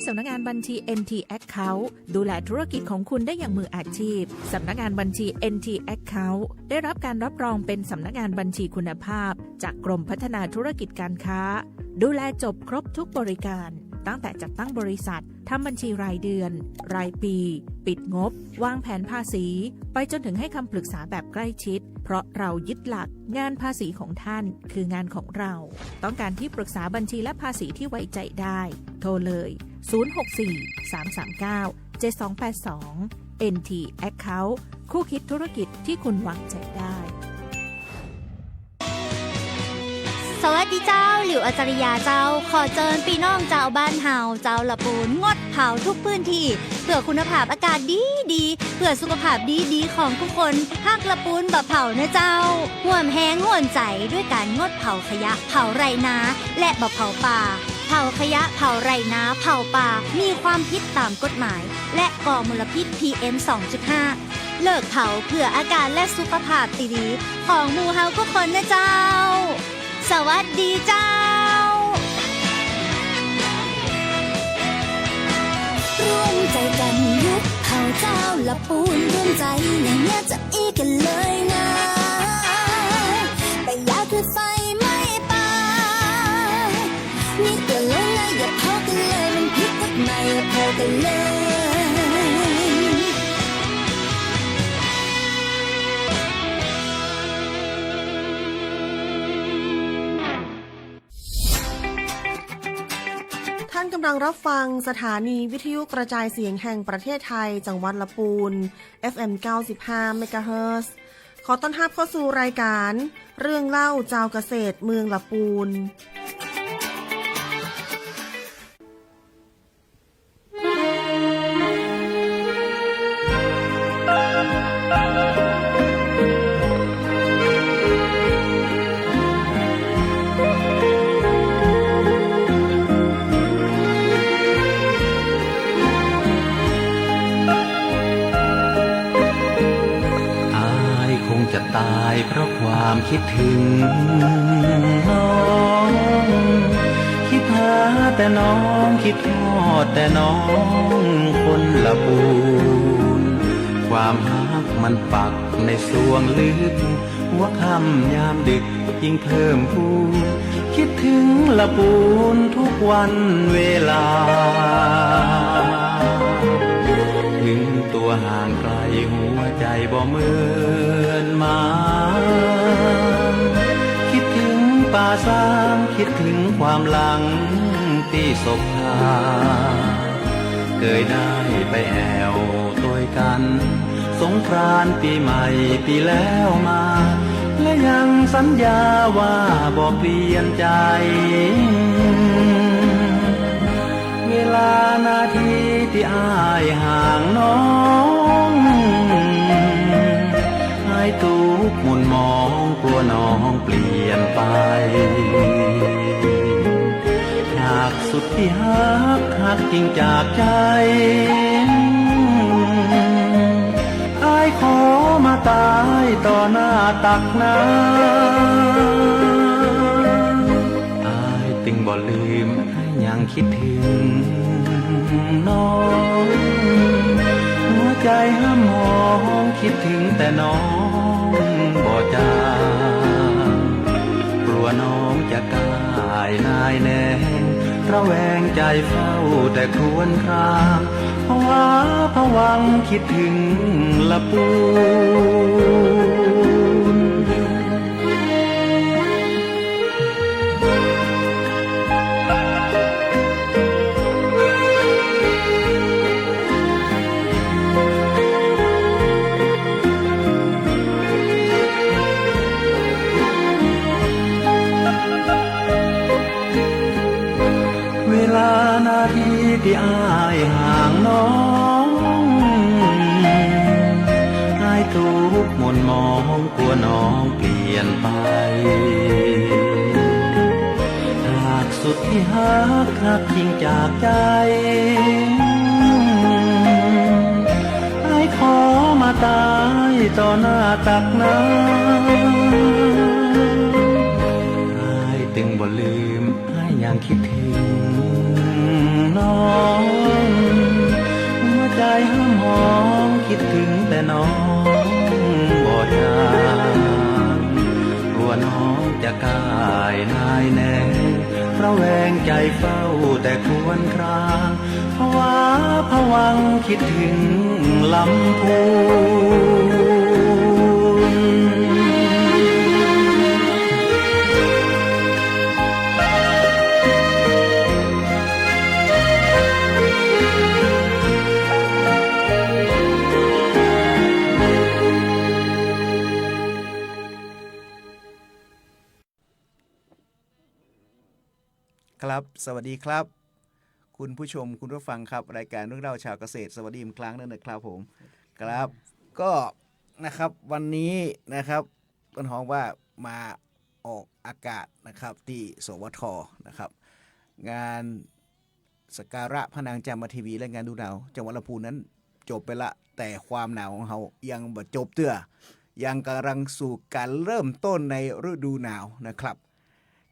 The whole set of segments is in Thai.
สำนักงานบัญชี NT Account ดูแลธุรกิจของคุณได้อย่างมืออาชีพสำนักงานบัญชี NT Account ได้รับการรับรองเป็นสำนักงานบัญชีคุณภาพจากกรมพัฒนาธุรกิจการค้าดูแลจบครบทุกบริการตั้งแต่จัดตั้งบริษัททำบัญชีรายเดือนรายปีปิดงบวางแผนภาษีไปจนถึงให้คำปรึกษาแบบใกล้ชิดเพราะเรายึดหลักงานภาษีของท่านคืองานของเราต้องการที่ปรึกษาบัญชีและภาษีที่ไว้ใจได้โทรเลย064-339-7282 NT Account คู่คิดธุรกิจที่คุณวางใจได้สวัสดีเจ้าหลิวอาจารยาเจ้าขอเจิญพี่น้องเจ้าบ้านเฮาเจ้าละปูนงดเผาทุกพื้นที่เพื่อคุณภาพอากาศดีเพื่อสุขภาพดีของทุกคนฮักละปูนบะเผานะเจ้าห่วมแห้งห่วนใจด้วยการงดเผาขยะเผาไรนาและบะเผาป่าเผาขยะเผาไรนาเผาป่ามีความผิดตามกฎหมายและก่อมลพิษ PM 2.5 เลิกเผาเพื่ออากาศและสุขภาพดีๆของหมู่เฮาทุกคนนะเจ้าสวัสดีเจ้าร่วมใจกันยุบเผาเจ้าละปูนร่วมใจอย่างเนี้ยจะอีกันเลยนะแต่อย่าคือไฟไม่ป่านี่เกินเลยนะอย่าเผากันเลยมันผิดกฎหมายอย่าเผากันเลยท่านกำลังรับฟังสถานีวิทยุกระจายเสียงแห่งประเทศไทยจังหวัดละปูน FM 95 เมกะเฮิรตซ์ขอต้อนรับเข้าสู่รายการเรื่องเล่าเจ้าเกษตรเมืองละปูนจะตายเพราะความคิดถึงน้องคิดหาแต่น้องคิดทอดแต่น้องคนละปูนความรักมันปักในสวงลึกหัวค่ำยามดึกยิ่งเพิ่มพูนคิดถึงละปูนทุกวันเวลาถึงตัวห่างไกลหัวใจบ่เหมือนมาคิดถึงป่าสางคิดถึงความหลังที่ศพพาเคยได้ไปแอวตัวกันสงกรานต์ปีใหม่ปีแล้วมาและยังสัญญาว่าบ่เปลี่ยนใจเวลานาทีที่อ้ายห่างน้องให้ทุกข์หม่นมองกลัวน้องเปลี่ยนไปหากสุดที่หักจริงจากใจอ้ายขอมาตายต่อหน้าตักน้ำอ้ายจึงบ่ลืมยังคิดถึงน้องหัวใจห้ามมองคิดถึงแต่น้องบ่จางกลัวน้องจะกายนายแน่ระแวงใจเฝ้าแต่ครวญครางภาวะผวังคิดถึงละปูนนาทีที่อ้ายห่างน้องอ้ายทุกข์หม่นมองกลัวน้องเปลี่ยนไปหากสุดที่หักจริงจากใจอ้ายขอมาตายต่อหน้าตักน้ำอ้ายจึงบ่ลืมอ้ายยังคิดถึงน้อง และน้องบ่จางกลัวน้องจะกายนายแน่ระแวงใจเฝ้าแต่ควรครางภาวะผวังคิดถึงลำพูครับสวัสดีครับคุณผู้ชมคุณผู้ฟังครับรายการเรื่องเล่าชาวเกษตรสวัสดีอีกครั้งนึงนะครับผมครับก็นะครับวันนี้นะครับต้นหอมว่ามาออกอากาศนะครับที่สวทนะครับงานสักการะพระนางจามเทวีและงานดูหนาวจังหวัดลำพูนนั้นจบไปละแต่ความหนาวของเรายังบ่จบเตื้อยังกำลังสู่การเริ่มต้นในฤดูหนาวนะครับ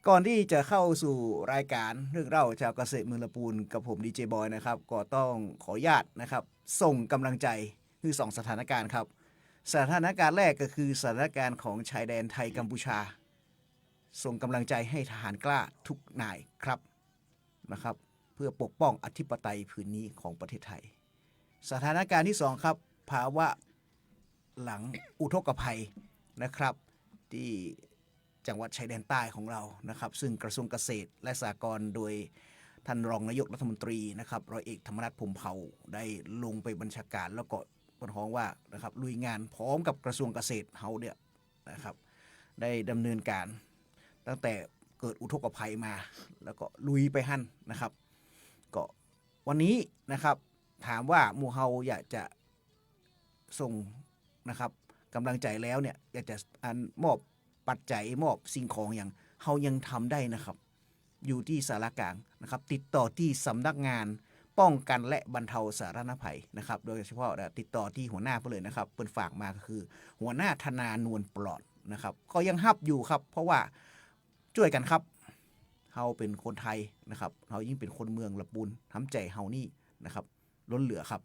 ก่อนที่จะเข้าสู่รายการเรื่องเล่าชาวเกษตรเมืองลำพูนกับผมดีเจบอยนะครับก็ต้องขออนุญาตนะครับส่งกำลังใจคือ2สถานการณ์ครับสถานการณ์แรกก็คือสถานการณ์ของชายแดนไทยกัมพูชาส่งกำลังใจให้ทหารกล้าทุกนายครับนะครับเพื่อปกป้องอธิปไตยพื้นนี้ของประเทศไทยสถานการณ์ที่2ครับภาวะหลังอุทกภัยนะครับที่จังหวัดชายแดนใต้ของเรานะครับซึ่งกระทรวงเกษตรและสหกรณ์โดยท่านรองนายกรัฐมนตรีนะครับร้อยเอกธรรมนัสพรหมเผ่าได้ลงไปบัญชาการแล้วก็ปนห้องว่านะครับลุยงานพร้อมกับกระทรวงเกษตรเฮาเนี่ยนะครับได้ดำเนินการตั้งแต่เกิดอุทกภัยมาแล้วก็ลุยไปหั่นนะครับก็วันนี้นะครับถามว่าหมู่เฮาอยากจะส่งนะครับกำลังใจแล้วเนี่ยอยากจะมอบปัจจัยมอบสิ่งของอย่างเฮายังทำได้นะครับอยู่ที่สารกลางนะครับติดต่อที่สำนักงานป้องกันและบรรเทาสาธารณภัยนะครับโดยเฉพาะติดต่อที่หัวหน้าเพื่อเลยนะครับเปิ้นฝากมาก็คือหัวหน้าธนานวลปลอดนะครับก็ยังฮับอยู่ครับเพราะว่าช่วยกันครับเฮาเป็นคนไทยนะครับเฮายิ่งเป็นคนเมืองลำพูนทำใจเฮานี่นะครับล้นเหลือครับ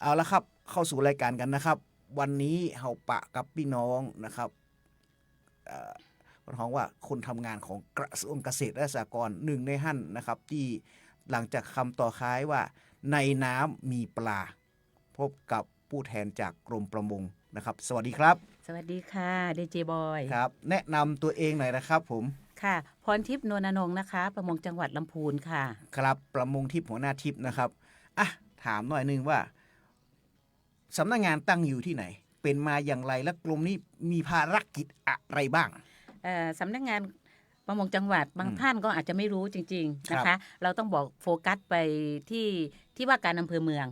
เอาละครับเข้าสู่รายการกันนะครับวันนี้เฮาปะกับพี่น้องนะครับร้องว่าคนทำงานของกระทรวงเกษตรและสหกรณ์หนึ่งในหั่นนะครับที่หลังจากคำต่อค้ายว่าในน้ำมีปลาพบกับผู้แทนจากกรมประมงนะครับสวัสดีครับสวัสดีค่ะดีเจบอยครับแนะนำตัวเองหน่อยนะครับผมค่ะพรทิพย์นวลนงค์นะคะประมงจังหวัดลำพูนค่ะครับประมงทิพย์หัวหน้าทิพย์นะครับอ่ะถามหน่อยนึงว่าสำนักงานตั้งอยู่ที่ไหนเป็นมาอย่างไรและกรมนี้มีภารกิจอะไรบ้างสำนักงานประมงจังหวัดบางท่านก็อาจจะไม่รู้จริงๆนะคะเราต้องบอกโฟกัสไปที่ว่าการอำเภอเมือง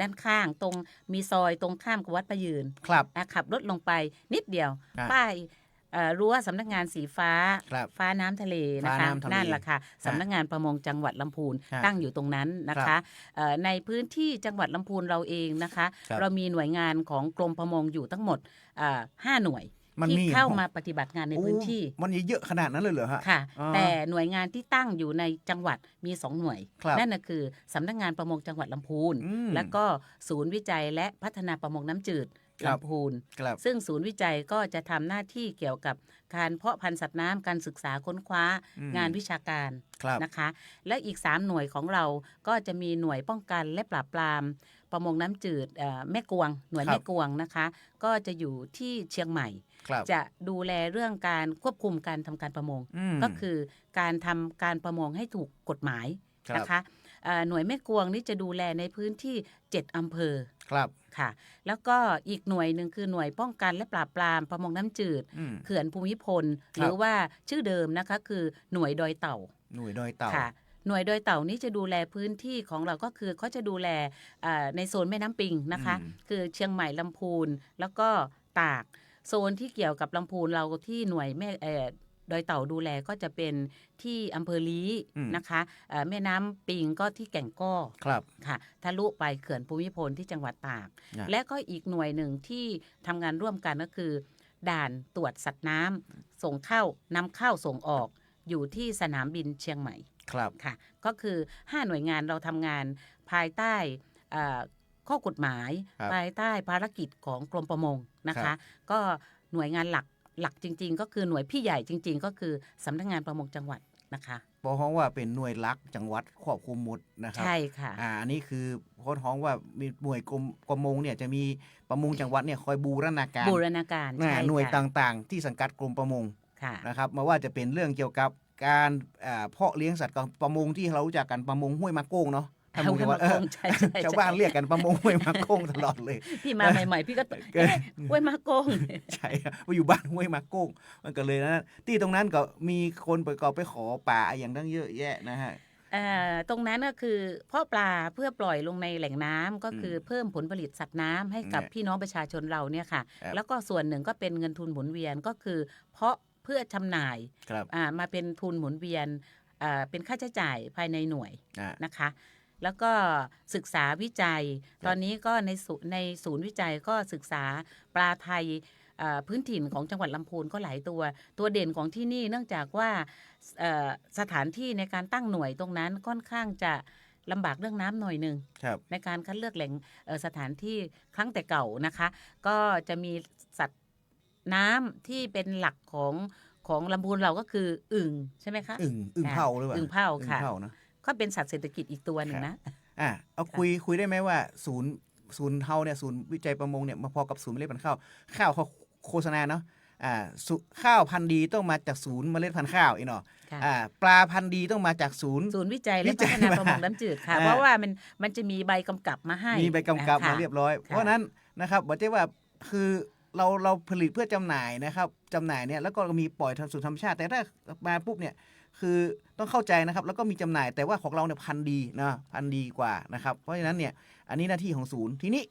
ด้านข้างตรงมีซอยตรงข้ามกับวัดประยืนขับรถลงไปนิดเดียวป้ายรั้วสำนักงานสีฟ้าฟ้าน้ำทะเลนะคะนั่นแหละค่ะสำนักงานประมงจังหวัดลำพูนตั้งอยู่ตรงนั้นนะคะในพื้นที่จังหวัดลำพูนเราเองนะคะเรามีหน่วยงานของกรมประมงอยู่ทั้งหมด5 หน่วยที่เข้ามาปฏิบัติงานในพื้นที่มันเยอะขนาดนั้นเลยเหรอฮะค่ะแต่หน่วยงานที่ตั้งอยู่ในจังหวัดมี2 หน่วยนั่นก็คือสำนักงานประมงจังหวัดลำพูนแล้วก็ศูนย์วิจัยและพัฒนาประมงน้ำจืดลำพูนซึ่งศูนย์วิจัยก็จะทำหน้าที่เกี่ยวกับการเพาะพันธุ์สัตว์น้ำการศึกษาค้นคว้างานวิชาการนะคะและอีก3 หน่วยของเราก็จะมีหน่วยป้องกันและปราบปรามประมงน้ำจืดแม่กวงหน่วยแม่กวงนะคะก็จะอยู่ที่เชียงใหม่จะดูแลเรื่องการควบคุมการทำการประมงก็คือการทำการประมงให้ถูกกฎหมายนะคะหน่วยแม่กวงนี่จะดูแลในพื้นที่7 อำเภอค่ะแล้วก็อีกหน่วยหนึ่งคือหน่วยป้องกันและปราบปรามประมงน้ำจืดเขื่อนภูมิพลหรือว่าชื่อเดิมนะคะคือหน่วยดอยเต่าค่ะหน่วยดอยเต่านี้จะดูแลพื้นที่ของเราก็คือเขาจะดูแลในโซนแม่น้ำปิงนะคะคือเชียงใหม่ลำพูนแล้วก็ตากโซนที่เกี่ยวกับลำพูนเราที่หน่วยแม่ดอยเต่าดูแลก็จะเป็นที่อำเภอลี้นะคะแม่น้ำปิงก็ที่แก่งก้อค่ะทะลุไปเขื่อนภูมิพลที่จังหวัดตากและก็อีกหน่วยหนึ่งที่ทำงานร่วมกันก็คือด่านตรวจสัตว์น้ำส่งเข้านำเข้าส่งออกอยู่ที่สนามบินเชียงใหม่ค่ะก็คือ5 หน่วยงานเราทำงานภายใต้ ข้อกฎหมาย ครับ ภายใต้ภารกิจของกรมประมงนะ ครั คะ บ ก็หน่วยงานหลักจริง ๆ ก็คือหน่วยพี่ใหญ่จริง ๆ ก็คือสำนักงานประมงจังหวัดนะคะ เพราะว่าเป็นหน่วยรักจังหวัดครอบคลุมหมดนะครับ ใช่ค่ะ อันนี้คือโค้ดฮ้องว่ามีหน่วยกรมประมงเนี่ยจะมีประมงจังหวัดเนี่ยคอยบูรณาการ บูรณาการใช่ หน่วย ค่ะ ต่างๆ ที่สังกัดกรมประมง ค่ะ นะครับมาว่าจะเป็นเรื่องเกี่ยวกับการเพาะเลี้ยงสัตว์กับประมงที่เรารู้จักกันประมงห้วยมะโก้งเนาะท่านผู้ชมว่า ห้วยมะโก้งใช่ใช่ ชาวบ้านเรียกกันประมงห้วยมะโก้งตลอดเลย พี่มาใหม่ๆ พี่ก็ห้วยมาโกง ใช่ครับว่าอยู่บ้านห้วยมะโก้งมันก็เลยนะที่ตรงนั้นก็มีคนไปขอป่าอย่างตั้งเยอะแยะนะฮะ ตรงนั้นก็คือเพาะปลาเพื่อปล่อยลงในแหล่งน้ำก็คือเพิ่มผลผลิตสัตว์น้ำให้กับ เนี่ย พี่น้องประชาชนเราเนี่ยค่ะ ครับ แล้วก็ส่วนหนึ่งก็เป็นเงินทุนหมุนเวียนก็คือ เพาะเพื่อจำหน่าย ครับ มาเป็นทุนหมุนเวียนเป็นค่าใช้จ่ายภายในหน่วย อ่า นะคะ แล้วก็ศึกษาวิจัย ครับ ตอนนี้ก็ในศูนย์วิจัยก็ศึกษาปลาไทยพื้นถิ่นของจังหวัดลำพูนก็หลายตัวเด่นของที่นี่เนื่องจากว่าสถานที่ในการตั้งหน่วยตรงนั้นค่อนข้างจะลำบากเรื่องน้ำหน่อยหนึ่ง ครับ ในการคัดเลือกแหล่งสถานที่ครั้งแต่เก่านะคะ ก็จะมีสัตว์น้ำที่เป็นหลักของลำพูนเราก็คืออึ่งใช่ไหมคะ อึ่งเผาหรือเปล่า อึ่งเผาค่ะ อึ่งเผานะ ก็เป็นสัตว์เศรษฐกิจอีกตัวหนึ่งนะ เอาคุยได้ไหมว่าศูนย์เฮาเนี่ยศูนย์วิจัยประมงเนี่ยมาพอกับศูนย์เมล็ดพันธุ์ข้าวเขาโฆษณาเนาะข้าวพันธุ์ดีต้องมาจากศูนย์เมล็ดพันธุ์ข้าวอีกเนาะ ค่ะ ปลาพันธุ์ดีต้องมาจากศูนย์ ศูนย์วิจัยและ วิจั พั ย ฒนาประมงน้ำจืดค่ะ อ่า เพราะว่ามันจะมีใบกำกับมาให้ มีใบกำกับ ค่ะ มาเรียบร้อย ค่ะ เพราะฉะนั้นนะครับบอกได้ว่าคือเราผลิตเพื่อจำหน่ายนะครับจำหน่ายเนี่ยแล้วก็มีปล่อยทางสู่ธรรมชาติ แต่ถ้ามาปุ๊บเนี่ยคือต้องเข้าใจนะครับแล้วก็มีจำหน่ายแต่ว่าของเราเนี่ยพันธุ์ดีนะพันธุ์ดีกว่านะครับเพราะฉะนั้นเนี่ยอันนี้หน้าที่ของศูนย์ทีนี้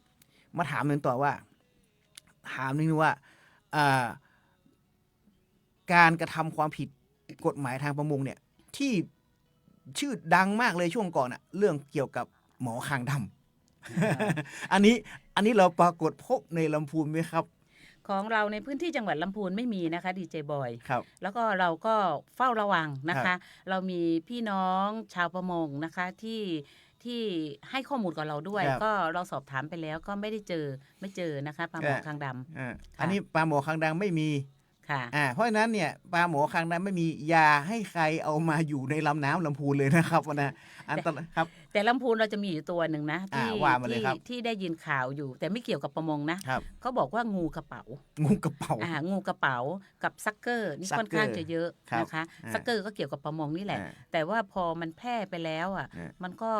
มาถามหนึ่งต่อว่าถามนึงว่าการกระทำความผิดกฎหมายทางประมงเนี่ยที่ชื่อดังมากเลยช่วงก่อนอะเรื่องเกี่ยวกับหมอคางดำ อันนี้เราปรากฏพบในลำพูนไหมครับ ของเราในพื้นที่จังหวัดลำพูนไม่มีนะคะดีเจบอย ครับ แล้วก็เราก็เฝ้าระวังนะ ครั คะ บ เรามีพี่น้องชาวประมงนะคะที่ให้ข้อมูลกับเราด้วย ครับ ก็เราสอบถามไปแล้วก็ไม่เจอนะคะปลาหมอคางดำ อันนี้ปลาหมอคางดำไม่มี ค่ะ เพราะฉะนั้นเนี่ยปลาหมอคางดำไม่มีอย่าให้ใครเอามาอยู่ในลำน้ำลำพูนเลยนะครับนะอันตรายครับ แต่ลำพูนเราจะมีอยู่ตัวหนึ่งนะที่ ว่ามาเลยครับ ที่ได้ยินข่าวอยู่ แต่ไม่เกี่ยวกับประมงนะครับ เขาบอกว่างูกระเป๋า งูกระเป๋า งูกระเป๋ากับซักเกอร์นี่ ซักเกอร์ ค่อนข้างจะเยอะ ครับ นะคะ ซักเกอร์ก็เกี่ยวกับประมงนี่แหละ อ่า แต่ว่าพอมันแพร่ไปแล้วอ่ะ อ่า มันก็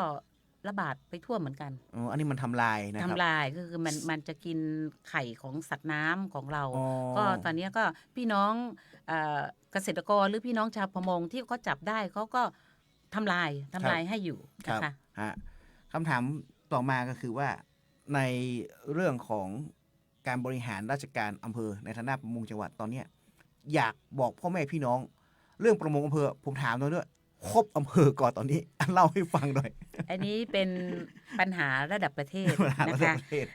ระบาดไปทั่วเหมือนกัน อันนี้มันทำลายนะครับ ทำลายก็คือมันจะกินไข่ของสัตว์น้ำของเรา อ๋อ ก็ตอนนี้ก็พี่น้องเกษตรกรหรือพี่น้องชาวประมงที่เขาจับได้เขาก็ทำลายให้อยู่ ครั นะ บ คะ คำถามต่อมาก็คือว่าในเรื่องของการบริหารราชการอำเภอในฐานะประมงจังหวัดตอนเนี้ยอยากบอกพ่อแม่พี่น้อง เรื่องประมงอำเภอผมถามด้วยครบอำเภอก่อนตอนนี้ เล่าให้ฟังหน่อย อันนี้เป็นปัญหาระดับประเทศ ปัญหา นะ ระดับ คะ ประเทศ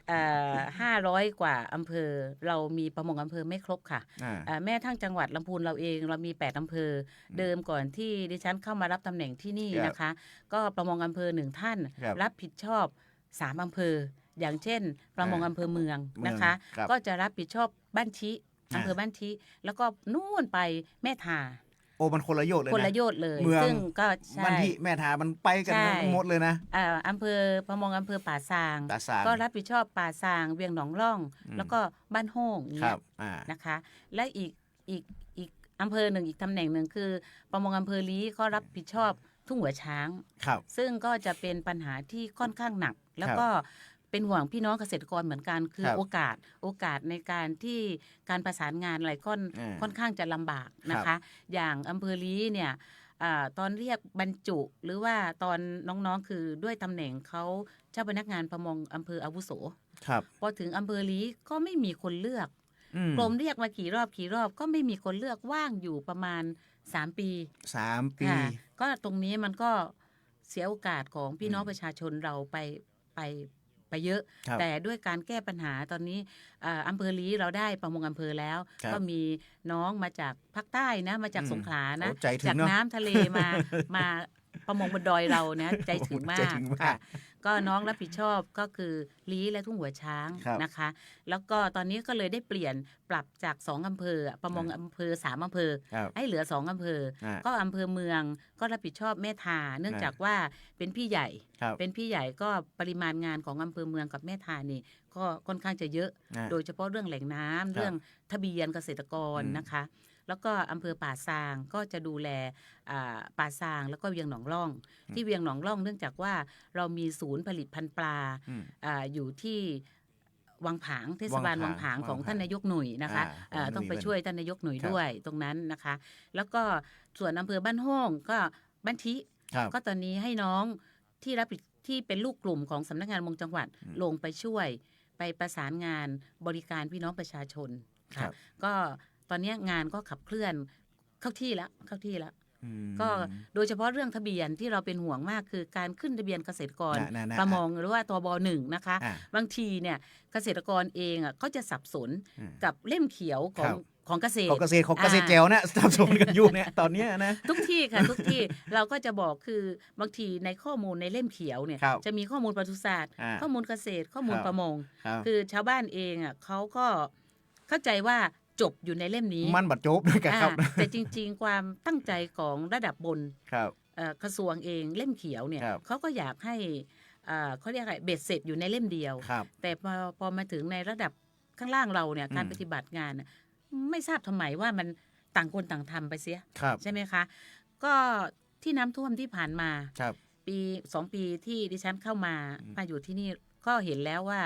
500 กว่าอำเภอเรามีประมงอำเภอไม่ครบค่ะ แม้ทั้งจังหวัดลำพูนเราเองเรามี8อำเภอเดิมก่อนที่ดิฉันเข้ามารับตำแหน่งที่นี่ ครับ นะคะ ก็ประมงอำเภอ1ท่าน ครับ รับผิดชอบ3อำเภอ อย่างเช่น ประมงอำเภอเมืองนะคะ ครับ ก็จะรับผิดชอบบ้านชิอำเภอบ้านชิแล้วก็นู่นไปแม่ทา โอ้มันคนละโยชน์เลยนะ คนละโยชน์เลย เมือง ซึ่งก็ใช่ มันที่แม่ทามันไปกัน ใช่ หมดเลยนะ อำเภอประมงอำเภอป่าซาง ตาสาง ก็รับผิดชอบป่าซางเวียงหนองร่อง แล้วก็บ้านโฮ่ง ค เนี่ รั ย บนะคะ และอีกอำเภอหนึ่งอีกตำแหน่งหนึ่งคือประมงอำเภอลี้ก็รับผิดชอบทุ่งหัวช้าง ครับ ซึ่งก็จะเป็นปัญหาที่ค่อนข้างหนัก แล้วก็เป็นห่วงพี่น้องเกษตรกรเหมือนกันคือ ครับ โอกาสในการที่การประสานงานอะไรค่อนข้างจะลำบากนะ ครั คะ บ อย่างอำเภอลี้เนี่ยตอนเรียกบรรจุหรือว่าตอนน้องๆคือด้วยตำแหน่งเขาเจ้าพนักงานประมงอำเภออาวุโส ครับ พอถึงอำเภอลี้ก็ไม่มีคนเลือก อืม กรมเรียกมากี่รอบก็ไม่มีคนเลือกว่างอยู่ประมาณ3 ปี 3 ปี ค่ะก็ตรงนี้มันก็เสียโอกาสของพี่น้องประชาชนเราไปเยอะ ครับ แต่ด้วยการแก้ปัญหาตอนนี้อำเภอลี้เราได้ประมงอำเภอแล้ว ครับ ก็มีน้องมาจากภาคใต้นะมาจากสงขลานะ โอ้ใจถึง จาก เนอะ น้ำทะเลมาประมงบนดอยเรานะใจถึงมา ใจ ก ถึงมาก ค่ะ ก็น้องรับผิดชอบก็คือลี้และทุ่งหัวช้างนะคะ แล้วก็ตอนนี้ก็เลยได้เปลี่ยนปรับจาก2อำเภอประมงอำเภอ3อำเภอให้เหลือ2อำเภอก็อำเภอเมืองก็รับผิดชอบแม่ทาเนื่องจากว่าเป็นพี่ใหญ่ก็ปริมาณงานของอำเภอเมืองกับแม่ทานี่ก็ค่อนข้างจะเยอะโดยเฉพาะเรื่องแหล่งน้ำเรื่องทะเบียนเกษตรกรนะคะแล้วก็อำเภอป่าซางก็จะดูแลป่าซางแล้วก็เวียงหนองล่องที่เวียงหนองล่องเนื่องจากว่าเรามีศูนย์ผลิตพันธุ์ปลาอยู่ที่วังผางเทศบาลวังผางของท่านนายกหนุ่ยนะคะต้องไปช่วยท่านนายกหนุ่ยด้วยตรงนั้นนะคะแล้วก็ส่วนอำเภอบ้านห้องก็บ้านทิก็ตอนนี้ให้น้องที่รับผิดที่เป็นลูกกลุ่มของสำนักงานมงจังหวัดลงไปช่วยไปประสานงานบริการพี่น้องประชาชนค่ะก็ตอนนี้งานก็ขับเคลื่อนเข้าที่แล้วก็โดยเฉพาะเรื่องทะเบียนที่เราเป็นห่วงมากคือการขึ้นทะเบียนเกษตรกรประมงหรือว่าตบ.1 นะคะบางทีเนี่ยเกษตรกรเองเขาจะสับสนกับเล่มเขียวของเกษตรแจวนะสับสนกันอยู่เนี่ยตอนนี้นะทุกที่ค่ะทุกที่เราก็จะบอกคือบางทีในข้อมูลในเล่มเขียวเนี่ยจะมีข้อมูลปศุสัตว์ข้อมูลเกษตรข้อมูลประมงคือชาวบ้านเองเขาก็เข้าใจว่าจบอยู่ในเล่มนี้มันบัดจบด้วยกันครับแต่จริงๆความตั้งใจของระดับบนกระทรวงเองเล่มเขียวเนี่ยเขาก็อยากให้เขาเรียกอะไรเบ็ดเสร็จอยู่ในเล่มเดียวแต่พอมาถึงในระดับข้างล่างเราเนี่ยการปฏิบัติงานไม่ทราบทำไมว่ามันต่างคนต่างทำไปเสียใช่ไหมคะก็ที่น้ำท่วมที่ผ่านมาปี2 ปีที่ดิฉันเข้ามาอยู่ที่นี่ก็เห็นแล้วว่า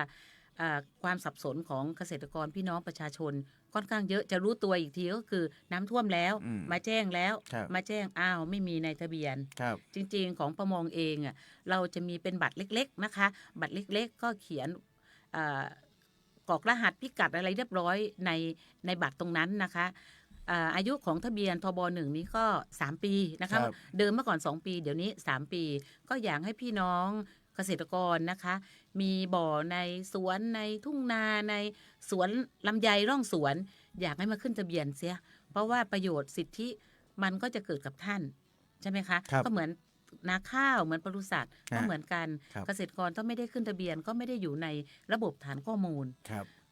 ความสับสนของเกษตรกรพี่น้องประชาชนค่อนข้างเยอะจะรู้ตัวอีกทีก็คือน้ำท่วมแล้วมาแจ้งแล้วมาแจ้งอ้าวไม่มีในทะเบียนจริงๆของประมงเองเราจะมีเป็นบัตรเล็กๆนะคะบัตรเล็กๆก็เขียนกรอกรหัสพิกัดอะไรเรียบร้อยในบัตรตรงนั้นนะคะอายุของทะเบียนทบ.1 นี้ก็3 ปีนะคะเดิมเมื่อก่อน2 ปีเดี๋ยวนี้3 ปีก็อยากให้พี่น้องเกษตรกรนะคะมีบ่อในสวนในทุ่งนาในสวนลำไยร่องสวนอยากให้มาขึ้นทะเบียนเสียเพราะว่าประโยชน์สิทธิมันก็จะเกิดกับท่านใช่ไหมคะก็เหมือนนาข้าวเหมือนปศุสัตว์ก็เหมือนกันเกษตรกรถ้าไม่ได้ขึ้นทะเบียนก็ไม่ได้อยู่ในระบบฐานข้อมูล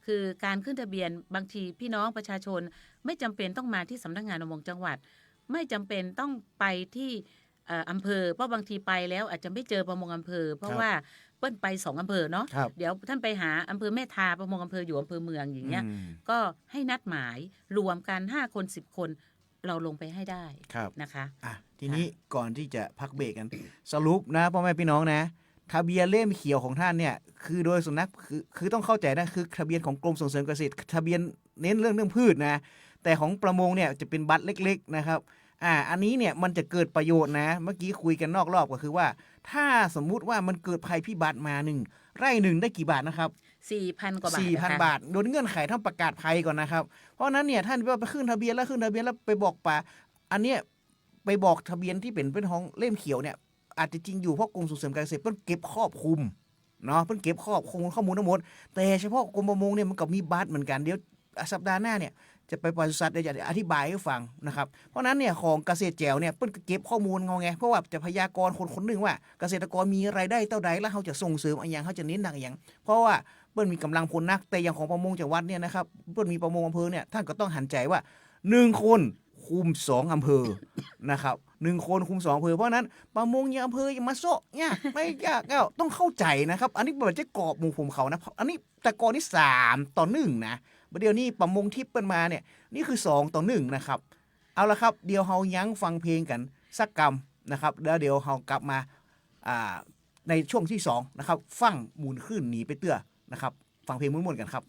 คือการขึ้นทะเบียนบางทีพี่น้องประชาชนไม่จำเป็นต้องมาที่สำนักงานประมงจังหวัดไม่จำเป็นต้องไปที่อำเภอเพราะบางทีไปแล้วอาจจะไม่เจอประมงอำเภอเพราะว่าเปิ้ลไป2 อำเภอเนาะเดี๋ยวท่านไปหาอำเภอแม่ทาประมงอำเภออยู่อำเภอเมืองอย่างเงี้ยก็ให้นัดหมายรวมกัน5 คน10 คนเราลงไปให้ได้นะคะทีนี้ก่อนที่จะพักเบรกกันสรุปนะพ่อแม่พี่น้องนะทะเบียนเล่มเขียวของท่านเนี่ยคือโดยสุนัขคือต้องเข้าใจนะคือทะเบียนของกรมส่งเสริมเกษตรทะเบียนเน้นเรื่องพืชนะแต่ของประมงเนี่ยจะเป็นบัตรเล็กๆนะครับอันนี้เนี่ยมันจะเกิดประโยชน์นะเมื่อกี้คุยกันนอกรอบก็คือว่าถ้าสมมุติว่ามันเกิดภัยพิบัติมา1 ไร่ได้กี่บาทนะครับ 4,000 กว่าบาท 4,000 บาทโดยเงื่อนไขต้องประกาศภัยก่อนนะครับเพราะนั้นเนี่ยท่านไปขึ้นทะเบียนแล้วไปบอกป่าอันเนี้ยไปบอกทะเบียนที่เป็นของเล่มเขียวเนี่ยอาจจะจริงอยู่เพราะกรมส่งเสริมการเกษตรเพิ่นเก็บครอบคลุมเนาะเพิ่นเก็บครอบคลุมข้อมูลทั้งหมดแต่เฉพาะกรมประมงเนี่ยมันก็มีบัตรเหมือนกันเดี๋ยวสัปดาห์หน้าเนี่ยจะไปปศุสัตว์จะอธิบายให้ฟังนะครับเพราะนั้นเนี่ยของเกษตรแจ๋วเนี่ยเปิ้นเก็บข้อมูลไงเพราะว่าจะพยากรณ์คนหนึ่งว่าเกษตรกรมีรายได้เท่าใดแล้วเขาจะส่งเสริมอะไรอย่างเขาจะเน้นหนักอย่างเพราะว่าเปิ้นมีกำลังพลนักแต่อย่างของประมงจังหวัดเนี่ยนะครับเปิ้นมีประมงอำเภอเนี่ยท่านก็ต้องหันใจว่า1 คนคุม2 อำเภอนะครับ1 คนคุม2 อำเภอเพราะนั้นประมงอย่างอำเภออย่ามาโซะเนี่ยไม่ยากแล้วต้องเข้าใจนะครับอันนี้มันจะกรอบหมู่ผมเขานะอันนี้แต่ก่อนนี่3-1นะเดี๋ยวนี้ประมงที่เปิ้นมาเนี่ยนี่คือ2-1นะครับเอาละครับเดี๋ยวเฮายั้งฟังเพลงกันสักกำนะครับแล้วเดี๋ยวเฮากลับมาในช่วงที่2นะครับฟังมูลขึ้นหนีไปเตื้อนะครับฟังเพลงม่วนๆกันครับ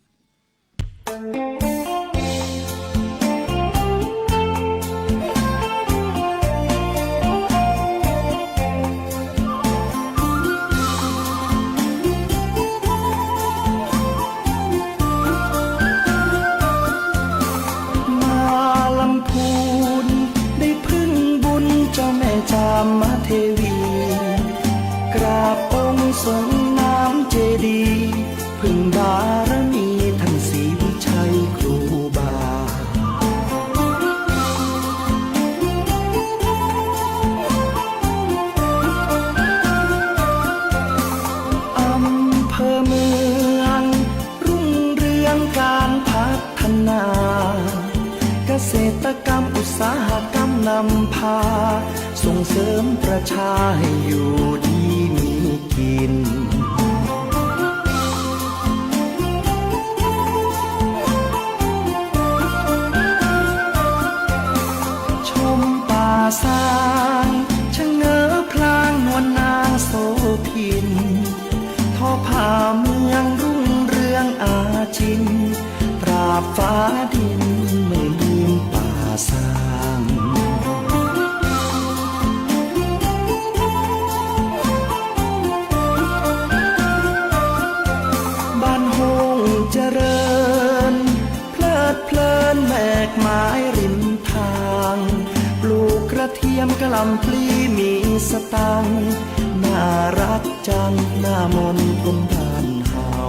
จามเทวีกราบองค์ทรงน้ำเจดีย์พึ่งบารมีท่านศรีวิชัยครู นำพาส่งเสริมประชาให้อยู่ดีมีกินชมป่าสางช่างเนอพลางนวลนางโสพินทอผ้าเมืองรุ่งเรืองอาชินตราบฟ้าดินไม่ลืมป่าสางบ้านโฮงเจริญเพลิดเพลินแมกไม้ริมทางปลูกกระเทียมกะหล่ำปลีมีสตังค์น่ารักจังหน้ามนต์คนบ้านเฮา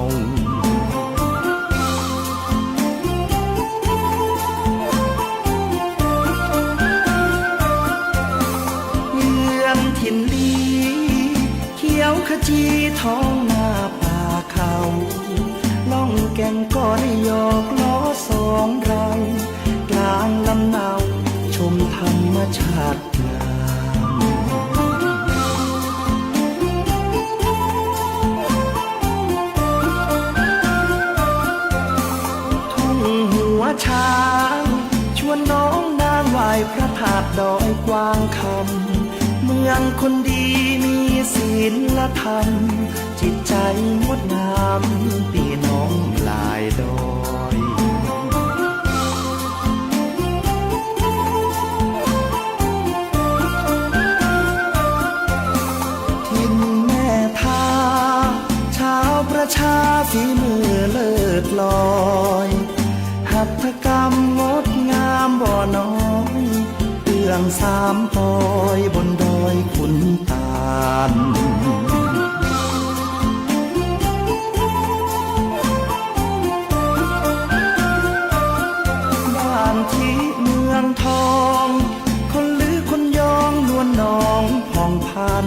เยือนถิ่นลีเขียวขจีท้องนาป่าเขาล่องแก่งก็ได้ยอกล้อสองเรากลางลำเนาชมธรรมชาติงามทุ่งหัวช้างชวนน้องนางไหว้พระธาตุดอยกวางคำเมืองคนดีมีศีลธรรมจิตใจงดงามพี่น้องหลายดอยถิ่นแม่ทาชาวประชาฝีมือเลิศลอยหัตถกรรมงดงามบ่อน้อยเรื่องสามปอยบนดอยขุนตาลบ้านที่เมืองทองคนลือคนยองนวลน้องผ่องพัน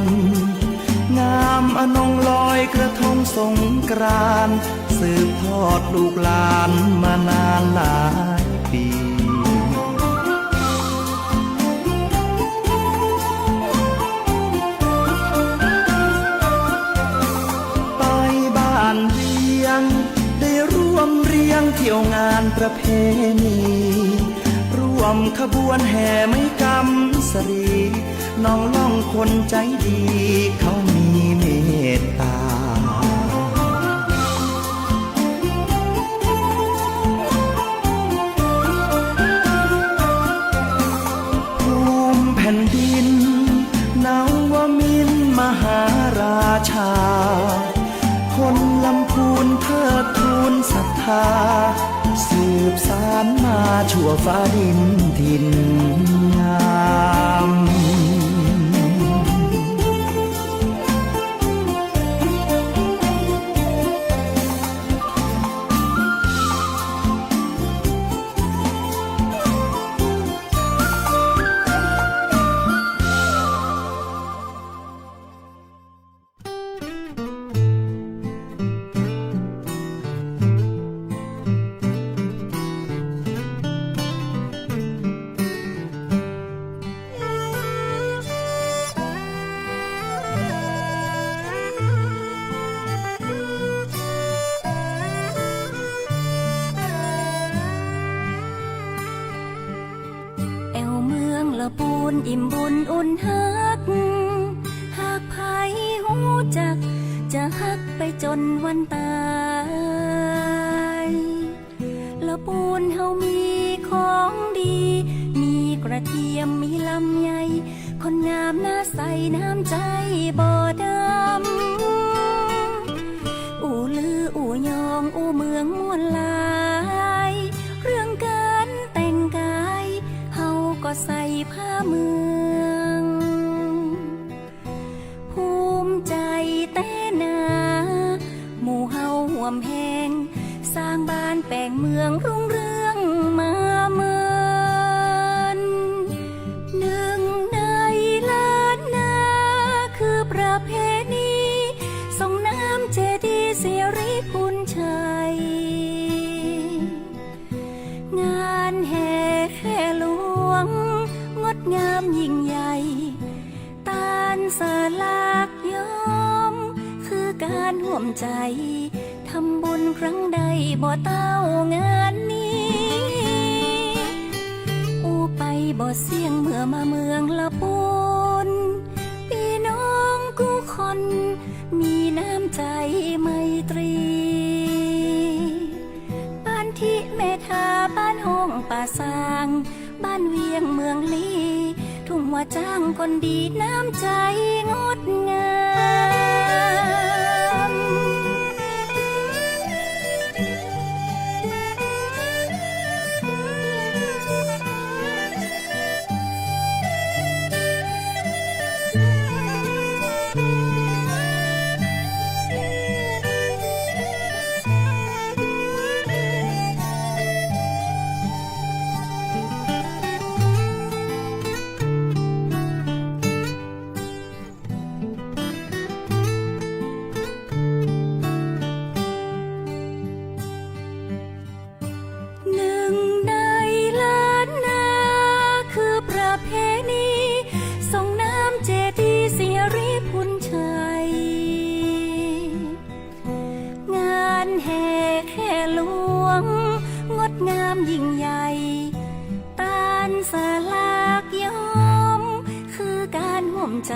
งามอนงลอยกระทงสงกรานต์สืบทอดลูกหลานมานานหลายปีไปบ้านเรียงได้ร่วมเรียงเที่ยวงานประเพณีร่วมขบวนแห่ไม้กำสรีน้องล่องคนใจดีเขามีเมตตาภูมิแผ่นดินนวมินทร์มหาราชาคนลำพูนเทิดทูนศรัทธาสืบสานมาชั่วฟ้าดินถิ่นงามอิ่มบุญอุ่นฮักหากไผหูจักจะฮักไปจนวันตายละปูนเฮามีของดีมีกระเทียมมีลำไยคนงามหน้าใสน้ำใจบ่ดำอู่ลืออู่ยองอู่เมืองม่วนหลายเรื่องการแต่งกายเฮาก็ใส่ผ้าเมืองภูมิใจแต่นาหมู่เฮาห่วมแหงสร้างบ้านแปลงเมืองรุ่งเรืองมาเมินหนึ่งในล้านนาคือประเพณีส่งน้ำเจดีย์สิริพุนชัยงานแห่หลวงงด งามยิ่งใหญ่ตานสลากยอมคือการห่วมใจทำบุญครั้งใดบ่เต้างานนี้อูไปบ่เสียงเมื่อมาเมืองละปูนพี่น้องกูคนมีน้ำใจไมตรีบ้านที่เมทาบ้านห้องป่าสางบ้านเวียงเมืองลีทุ่งว่าจ้างคนดีน้ำใจงดงามหนึ่งในล้านนาคือประเพณีส่งน้ำเจดีย์สิริพุนชัยงานแห่แค่หลวงงดงามยิ่งใหญ่ตานสลากยอมคือการห่วมใจ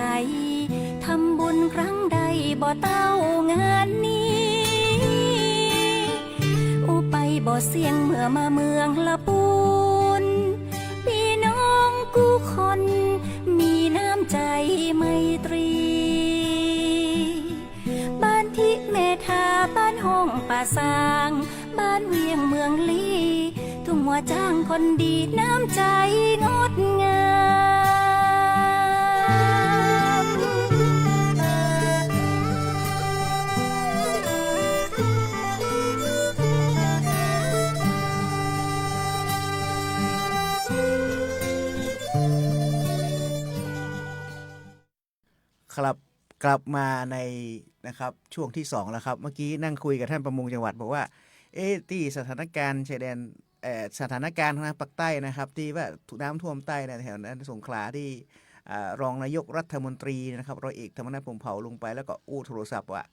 ทำบุญครั้งใดบ่เต้างานนี้อูไปบ่เสียงเมื่อมาเมืองละปูนพี่น้องกูคนมีน้ำใจไมตรีบ้านที่เมทาบ้านห้องป่าสางบ้านเวียงเมืองลีทุ่งว่าจ้างคนดีน้ำใจงดงามครับกลับมาในนะครับช่วงที่2แล้วครับเมื่อกี้นั่งคุยกับท่านประมงจังหวัดบอกว่าที่สถานการณ์ชายแดนสถานการณ์ทางภาคใต้นะครับที่ว่าน้ำท่วมใต้ในแถวนั้นสงขลาที่รองนายกรัฐมนตรีนะครับร้อยเอกธรรมนัสพรหมเผ่าลงไปแล้วก็อู้โทรศัพท์ว่า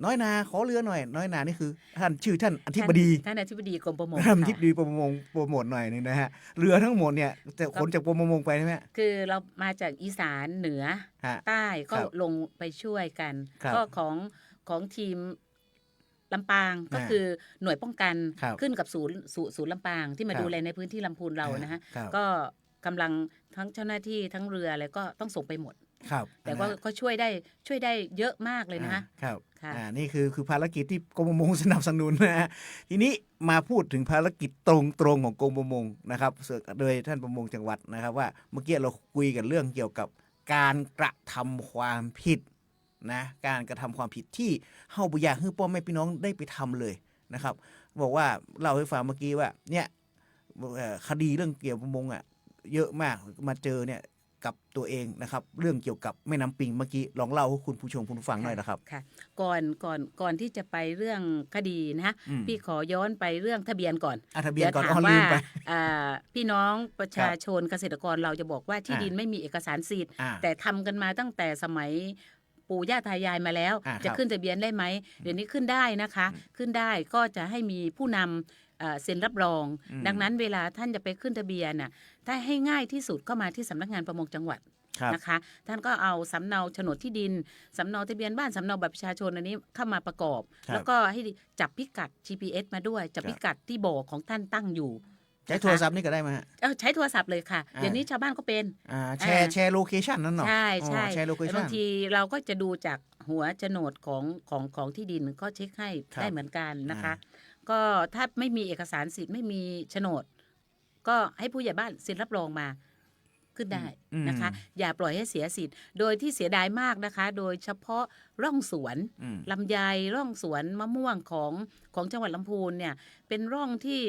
น้อยนาขอเรือหน่อยน้อยนานี่คือท่านชื่อท่านอธิบดี ท่านอธิบดีกรมประมง ท่านอธิบดีประมงโปรโมทหน่อยนึงนะฮะเรือทั้งหมดเนี่ยจะขนจากกรมประมงไปใช่ไหม คือเรามาจากอีสานเหนือ ฮะ ใต้ก็ ครับ ลงไปช่วยกัน ครับ ก็ของทีมลำปางก็คือหน่วยป้องกัน ครับ ขึ้นกับศูนย์ลำปางที่มา ครับ ดูแลในพื้นที่ลำพูนเรานะฮะ ครับ ก็กำลังทั้งเจ้าหน้าที่ทั้งเรืออะไรก็ต้องส่งไปหมด ครับ แต่ก็ช่วยได้เยอะมากเลยนะคะ ครับ ค่ะ นี่คือภารกิจที่กรมประมงสนับสนุนนะฮะทีนี้มาพูดถึงภารกิจตรงของกรมประมงนะครับโดยท่านประมงจังหวัดนะครับว่าเมื่อกี้เราคุยกันเรื่องเกี่ยวกับการกระทำความผิดนะการกระทำความผิดที่เฮาบ่อยากให้พ่อแม่พี่น้องได้ไปทำเลยนะครับบอกว่าเล่าให้ฟังเมื่อกี้ว่าเนี่ยคดีเรื่องเกี่ยวกับประมงเยอะมากมาเจอเนี่ยกับตัวเองนะครับเรื่องเกี่ยวกับแม่น้ำปิงเมื่อกี้ลองเล่าให้คุณผู้ชมคุณผู้ฟังหน่อยนะครับ ค่ะก่อนที่จะไปเรื่องคดีนะ อืม พี่ขอย้อนไปเรื่องทะเบียนก่อน ทะเบียนก่อน ดี๋วถาม ลื ว่าม ไป พี่น้องประชาชนเกษตรกรเราจะบอกว่าที่ดินไม่มีเอกสารสิทธิ์ แต่ทำกันมาตั้งแต่สมัยปู่ย่าตายายมาแล้ว จะขึ้นทะเบียนได้ไหมเดี๋ยวนี้ขึ้นได้นะคะ ขึ้นได้ก็จะให้มีผู้นำเซ็นรับรอง ดังนั้นเวลาท่านจะไปขึ้นทะเบียนน่ะถ้าให้ง่ายที่สุดก็มาที่สำนักงานประมงจังหวัด ครับ นะคะท่านก็เอาสำเนาโฉนดที่ดินสำเนาทะเบียนบ้านสำเนาบัตรประชาชนอันนี้เข้ามาประกอบ ครับ แล้วก็ให้จับพิกัด GPS มาด้วยจับพิกัดที่บ่อของท่านตั้งอยู่ ใช้โทรศัพท์นี่ก็ได้ไหมฮะ ใช้โทรศัพท์เลยค่ะเดี๋ยวนี้ชาวบ้านก็เป็น แชร์โลเคชันนั่นเนาะ ใช่ อ๋อแชร์โลเคชัน บางทีเราก็จะดูจากหัวโฉนดของที่ดินก็เช็คให้ ครับ ได้เหมือนกันนะคะ ก็ถ้าไม่มีเอกสารสิทธิ์ไม่มีโฉนด ก็ให้ผู้ใหญ่บ้านเซ็นรับรองมาขึ้นได้นะคะ อย่าปล่อยให้เสียสิทธิ์โดยที่เสียดายมากนะคะ โดยเฉพาะร่องสวน อืม ลำไยร่องสวนมะม่วงของจังหวัดลำพูนเนี่ย เป็นร่องที่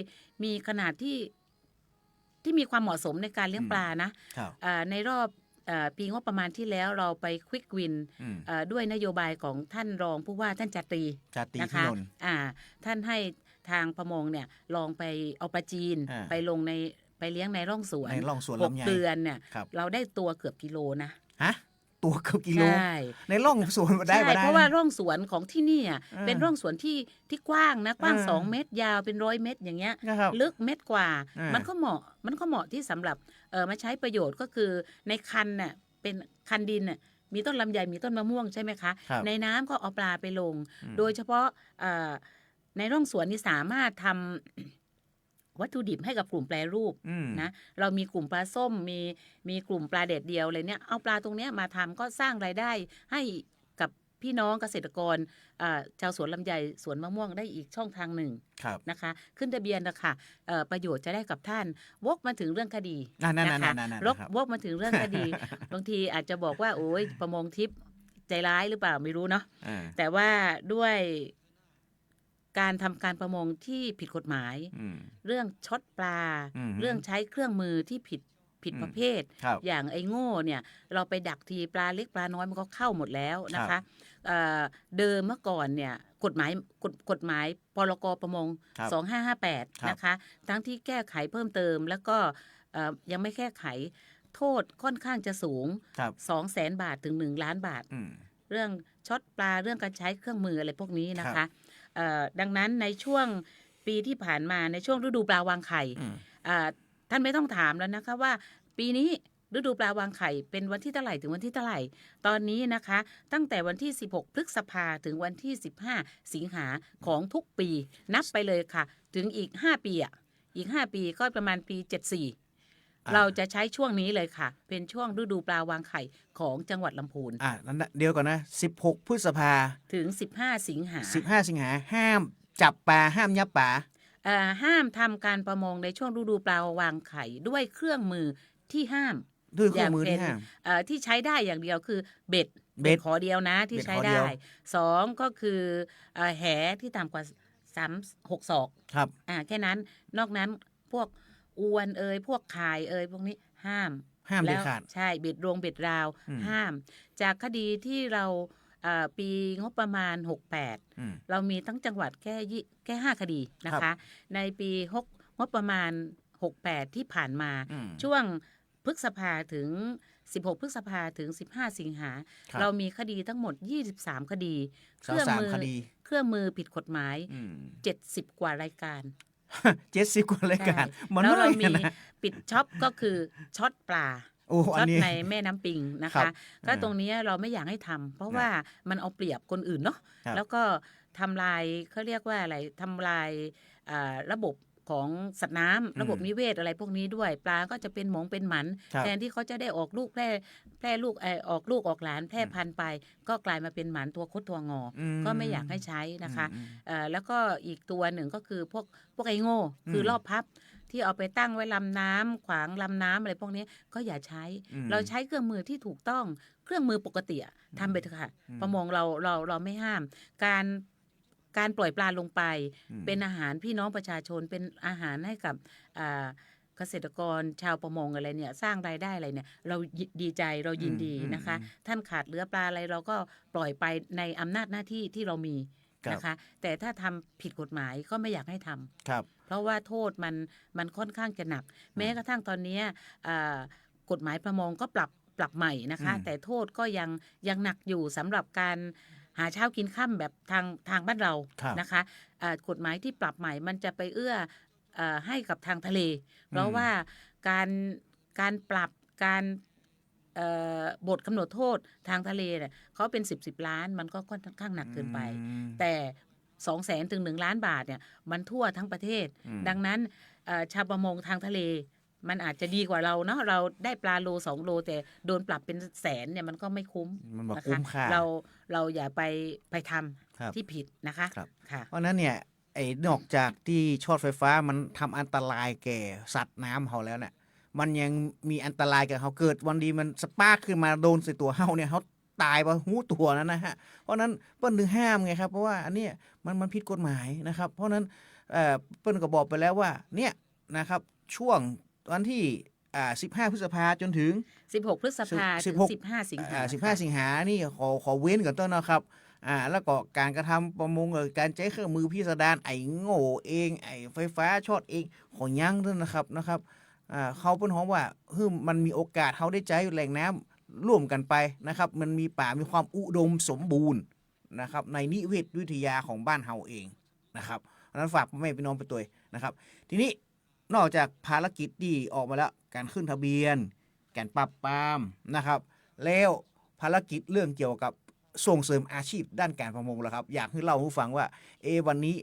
มีขนาดที่มีความเหมาะสมในการเลี้ยงปลานะครับ ในรอบปีงบประมาณที่แล้วเราไปควิกวิน อืม ด้วยนโยบายของท่านรองผู้ว่าท่านจาตรี จาตรี นะ ที่ คะ นนท์ ท่านให้ทางประมงเนี่ยลองไปเอาปลาจีน อ่า ไปลงใน ไปเลี้ยงในร่องสวน ในร่องสวน ห ลำ ก ไย เดือนเนี่ย ครับ เราได้ตัวเกือบกิโลนะ ฮะตัวเกือบกิโล ใช่ ในร่องสวนได้ ใช่ มาได้ เพราะว่าร่องสวนของที่นี่อ่ะ อ่า เป็นร่องสวนที่กว้างนะกว้าง อ่า 2 เมตรยาวเป็น100 เมตรอย่างเงี้ย นะครับ ลึกเม็ดกว่า อ่ามั มันก็เหมาะที่สำหรับมาใช้ประโยชน์ก็คือในคันน่ะเป็นคันดินน่ะมีต้นลำไยมีต้นมะม่วงใช่ไหมคะ ครับ ในน้ำก็เอาปลาไปลง อืม โดยเฉพาะในร่องสวนนี่สามารถทำ วัตถุดิบให้กับกลุ่มแปรรูป อืม นะเรามีกลุ่มปลาส้มมีกลุ่มปลาเด็ดเดียวเลยเนี่ยเอาปลาตรงเนี้ยมาทำก็สร้างรายได้ให้กับพี่น้องเกษตรกรชาวสวนลำไยสวนมะม่วงได้อีกช่องทางหนึ่ง ครับ นะคะขึ้นทะเบียนนะคะประโยชน์จะได้กับท่านวกมาถึงเรื่องคดี นั่นๆๆๆๆ นะคะ ครับ วกมาถึงเรื่องคดี บางทีอาจจะบอกว่าโอ้ยประมงทิพย์ใจร้ายหรือเปล่าไม่รู้เนาะ อ่า แต่ว่าด้วยการทำการประมงที่ผิดกฎหมาย อืม เรื่องช็อตปลา อืม เรื่องใช้เครื่องมือที่ผิด อืม ประเภท ครับ อย่างไอ้โง่เนี่ยเราไปดักทีปลาเล็กปลาน้อยมันก็เข้าหมดแล้วนะ ครั คะ บ เดิมเมื่อก่อนเนี่ยกฎหมายพรกประมง ครับ 2558 นะคะทั้งที่แก้ไขเพิ่มเติมแล้วก็ยังไม่แก้ไขโทษค่อนข้างจะสูง ครับ 200,000 บาทถึง1 ล้านบาท อืม เรื่องช็อตปลาเรื่องการใช้เครื่องมืออะไรพวกนี้นะ ครั คะ บ ดังนั้นในช่วงปีที่ผ่านมาในช่วงฤดูปลาวางไข่ อืม ท่านไม่ต้องถามแล้วนะคะว่า ปีนี้ฤดูปลาวางไข่เป็นวันที่เท่าไหร่ถึงวันที่เท่าไหร่ ตอนนี้นะคะตั้งแต่วันที่ 16 พฤษภาถึงวันที่ 15 สิงหาของทุกปี นับไปเลยค่ะ ถึงอีก 5 ปีอ่ะอีก 5 ปีก็ประมาณปี 74 เราจะใช้ช่วงนี้เลยค่ะ เป็นช่วงฤดูปลาวางไข่ของจังหวัดลำพูน นั่นนะเดี๋ยวก่อนนะ16 พฤษภา ถึง 15 สิงหา 15 สิงหาห้ามจับปลาห้ามยับปลา ห้ามทำการประมงในช่วงฤดูปลาวางไข่ด้วยเครื่องมือที่ห้าม ด้วยเครื่องมือที่ห้าม ที่ใช้ได้อย่างเดียวคือเบ็ด เบ็ด ขอเดียวนะที่ เบ็ด ใช้ ขอเดี ได้ ยว สองก็คือแหที่ต่ำกว่า6 ศอก ครับ แค่นั้นนอกนั้นพวกอวนพวกข่ายพวกนี้ห้าม ห้ามเด็ด แล้ว ขาด ใช่เบ็ดรวงเบ็ดราว อืม ห้าม จากคดีที่เราปีงบประมาณ 68 อืม เรามีทั้งจังหวัดแค่5 คดีนะ ครั คะ บ ในปีงบประมาณ 68 ที่ผ่านมา อืม ช่วงพฤษภาถึง 16 พฤษภาถึง 15 สิงหา ครับ เรามีคดีทั้งหมด 23 คดี 23 คดี เครื่องมือผิดกฎหมาย อืม 70 กว่ารายการ 70 กว่ารายการ ใช่ มัน แล้ว น้อ เรา ย มี นะ ปิดช็อปก็คือช็อตปลา โอ้อั ช็ น อต นี้ ในแม่น้ำปิงนะ ครั คะ บ ก็ตรงนี้เราไม่อยากให้ทำเพราะว่ามันเอาเปรียบคนอื่นเนาะ ครับ แล้วก็ทำลายเขาเรียกว่าอะไรทำลายระบบของสัตว์น้ำระบบนิเวศอะไรพวกนี้ด้วย ปลาก็จะเป็นหมงเป็นหมัน ครับ แทนที่เขาจะได้ออกลูกแพร่ลูกออกลูกออกหลานแพร่พันธุ์ไป ก็กลายมาเป็นหมันตัวคดตัวงออ ม ก็ไม่อยากให้ใช้นะคะ อืม แล้วก็อีกตัวหนึ่งก็คือพวกไอ้โง่คือรอบพับที่เอาไปตั้งไว้ลำน้ำขวางลำน้ำอะไรพวกนี้ก็อย่าใช้ อืม เราใช้เครื่องมือที่ถูกต้องเครื่องมือปกติอะทำไปเถอะค่ะ อืม ประมงเราไม่ห้าม การปล่อยปลาลงไป อืม เป็นอาหารพี่น้องประชาชนเป็นอาหารให้กับเกษตรกรชาวประมงอะไรเนี่ยสร้างรายได้อะไรเนี่ยเราดีใจเรายินดีนะคะ ท่านขาดเหลือปลาอะไรเราก็ปล่อยไปในอำนาจหน้าที่ที่เรามี ครับ นะคะ แต่ถ้าทำผิดกฎหมายก็ไม่อยากให้ทำ ครับ เพราะว่าโทษมันค่อนข้างจะหนัก แม้กระทั่งตอนนี้กฎหมายประมงก็ปรับใหม่นะคะ อืม แต่โทษก็ยังหนักอยู่สำหรับการหาเช้ากินค่ำแบบทางบ้านเรา ครับ นะคะกฎหมายที่ปรับใหม่มันจะไปเอื้อให้กับทางทะเล เพราะว่าการปรับการบทกำหนดโทษทางทะเลเนี่ยเขาเป็น10 ล้านมันก็ค่อนข้างหนักเกินไป อืม แต่ 200,000 ถึง 1 ล้านบาทเนี่ยมันทั่วทั้งประเทศ อืม ดังนั้นชาวประมงทางทะเล มันอาจจะดีกว่าเราเนาะเราได้ปลาโล2 โล แต่โดนปรับเป็นแสนเนี่ยมันก็ไม่คุ้ม มันบอก นะ คุ้ คะ มค่า เราอย่าไปท ครับ ำที่ผิดนะคะ ครับ ค่ะ เพราะฉะนั้นเนี่ยไอ้นอกจากที่ช็อตไฟฟ้ามันทำอันตรายแก่สัตว์น้ำเขาแล้วเนี่ยมันยังมีอันตรายกับเขาเกิดวันดีมันสปาร์คขึ้นมาโดนใส่ตัวเขาเนี่ยเขาตายไปหูตัวนั้นนะฮะเพราะฉะนั้นเปิ้ลถึงห้ามไงครับเพราะว่าอันเนี้ยมันผิดกฎหมายนะครับเพราะฉะนั้นเปิ้ลก็บอกไปแล้วว่าเนี่ยนะครับช่วงวันที่15 พฤษภาจนถึง 16 พฤษภาถึง 16 15 สิงหา 15 สิงหานี่ขอเว้นก่อนต้นนะครับแล้วก็การกระทำประมงการใช้เครื่องมือพิสดารไอ้โง่เองไอ้ไฟฟ้าช็อตเองขอยั้งด้วยนะครับ เขาเปิ้นฮ้องว่ามันมีโอกาสเขาได้ใจแหล่งน้ำร่วมกันไปนะครับมันมีป่ามีความอุดมสมบูรณ์นะครับในนิเวศวิทยาของบ้านเฮาเองนะครับเพราะนั้นฝากพ่อแม่พี่น้องไปตัวนะครับทีนี้นอกจากภารกิจที่ออกมาแล้วการขึ้นทะเบียนการปรับปรามนะครับแล้วภารกิจเรื่องเกี่ยวกับส่งเสริมอาชีพด้านการประมงแล้วครับอยากให้เล่าให้ฟังว่าวันนี้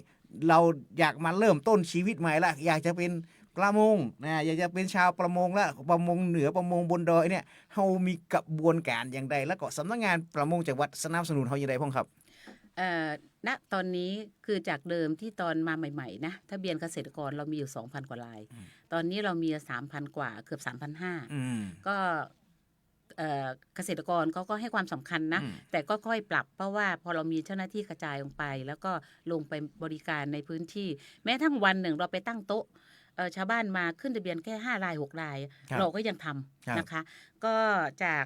เราอยากมาเริ่มต้นชีวิตใหม่ละอยากจะเป็นประมงนะอยากจะเป็นชาวประมงและประมงเหนือประมงบนดอยเนี่ยเฮามีกระบวนการอย่างใดแล้วก็สำนักงานประมงจังหวัดสนับสนุนเฮาอย่างไรพ่องครับณตอนนี้คือจากเดิมที่ตอนมาใหม่ๆนะทะเบียนเกษตรกรเรามีอยู่ 2,000 กว่ารายตอนนี้เรามี 3,000 กว่าเกือบ 3,500 ก็เกษตรกรเขาก็ให้ความสำคัญนะแต่ก็ค่อยปรับเพราะว่าพอเรามีเจ้าหน้าที่กระจายลงไป แล้วก็ลงไปบริการในพื้นที่แม้ทั้งวันหนึ่งเราไปตั้งโต๊ะชาวบ้านมาขึ้นทะเบียนแค่5 ราย 6 รายเราก็ยังทำนะคะก็จาก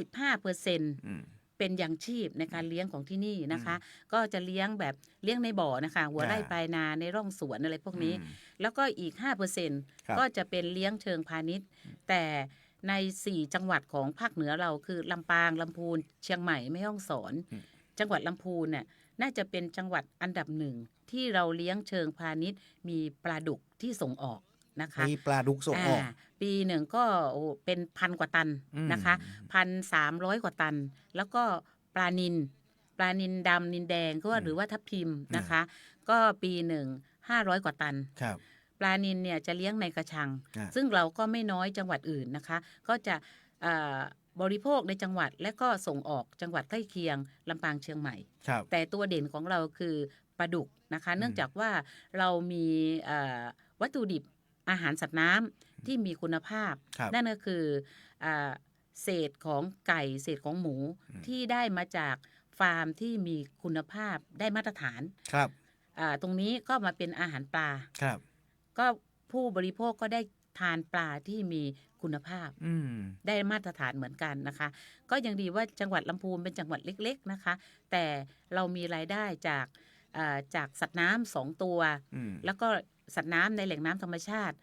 95% เป็นยังชีพในการเลี้ยงของที่นี่นะคะก็จะเลี้ยงแบบเลี้ยงในบ่อนะคะหัวไร่ปลายนาในร่องสวนอะไรพวกนี้แล้วก็อีก 5% ก็จะเป็นเลี้ยงเชิงพาณิชย์แต่ใน4จังหวัดของภาคเหนือเราคือลำปางลำพูนเชียงใหม่แม่ฮ่องสอนจังหวัดลำพูนเนี่ยน่าจะเป็นจังหวัดอันดับหนึ่งที่เราเลี้ยงเชิงพาณิชย์มีปลาดุกที่ส่งออกนะคะมีปลาดุกส่งออกปีหนึ่งก็เป็น1,000 กว่าตันนะคะ 1,300 กว่าตันแล้วก็ปลานิลดำนิลแดงก็หรือว่าทับทิมนะคะก็ปีหนึ่ง500 กว่าตันปลานิลเนี่ยจะเลี้ยงในกระชังซึ่งเราก็ไม่น้อยจังหวัดอื่นนะคะก็จะบริโภคในจังหวัดและก็ส่งออกจังหวัดใกล้เคียงลำปางเชียงใหม่แต่ตัวเด่นของเราคือปลาดุกนะคะเนื่องจากว่าเรามีวัตถุดิบอาหารสัตว์น้ำที่มีคุณภาพนั่นก็คือเศษของไก่เศษของหมูที่ได้มาจากฟาร์มที่มีคุณภาพได้มาตรฐานตรงนี้ก็มาเป็นอาหารปลาก็ผู้บริโภคก็ได้ทานปลาที่มีคุณภาพได้มาตรฐานเหมือนกันนะคะก็ยังดีว่าจังหวัดลำพูนเป็นจังหวัดเล็กๆนะคะแต่เรามีรายได้จากสัตว์น้ำ2 ตัวแล้วก็สัตว์น้ำในแหล่งน้ำธรรมชาติ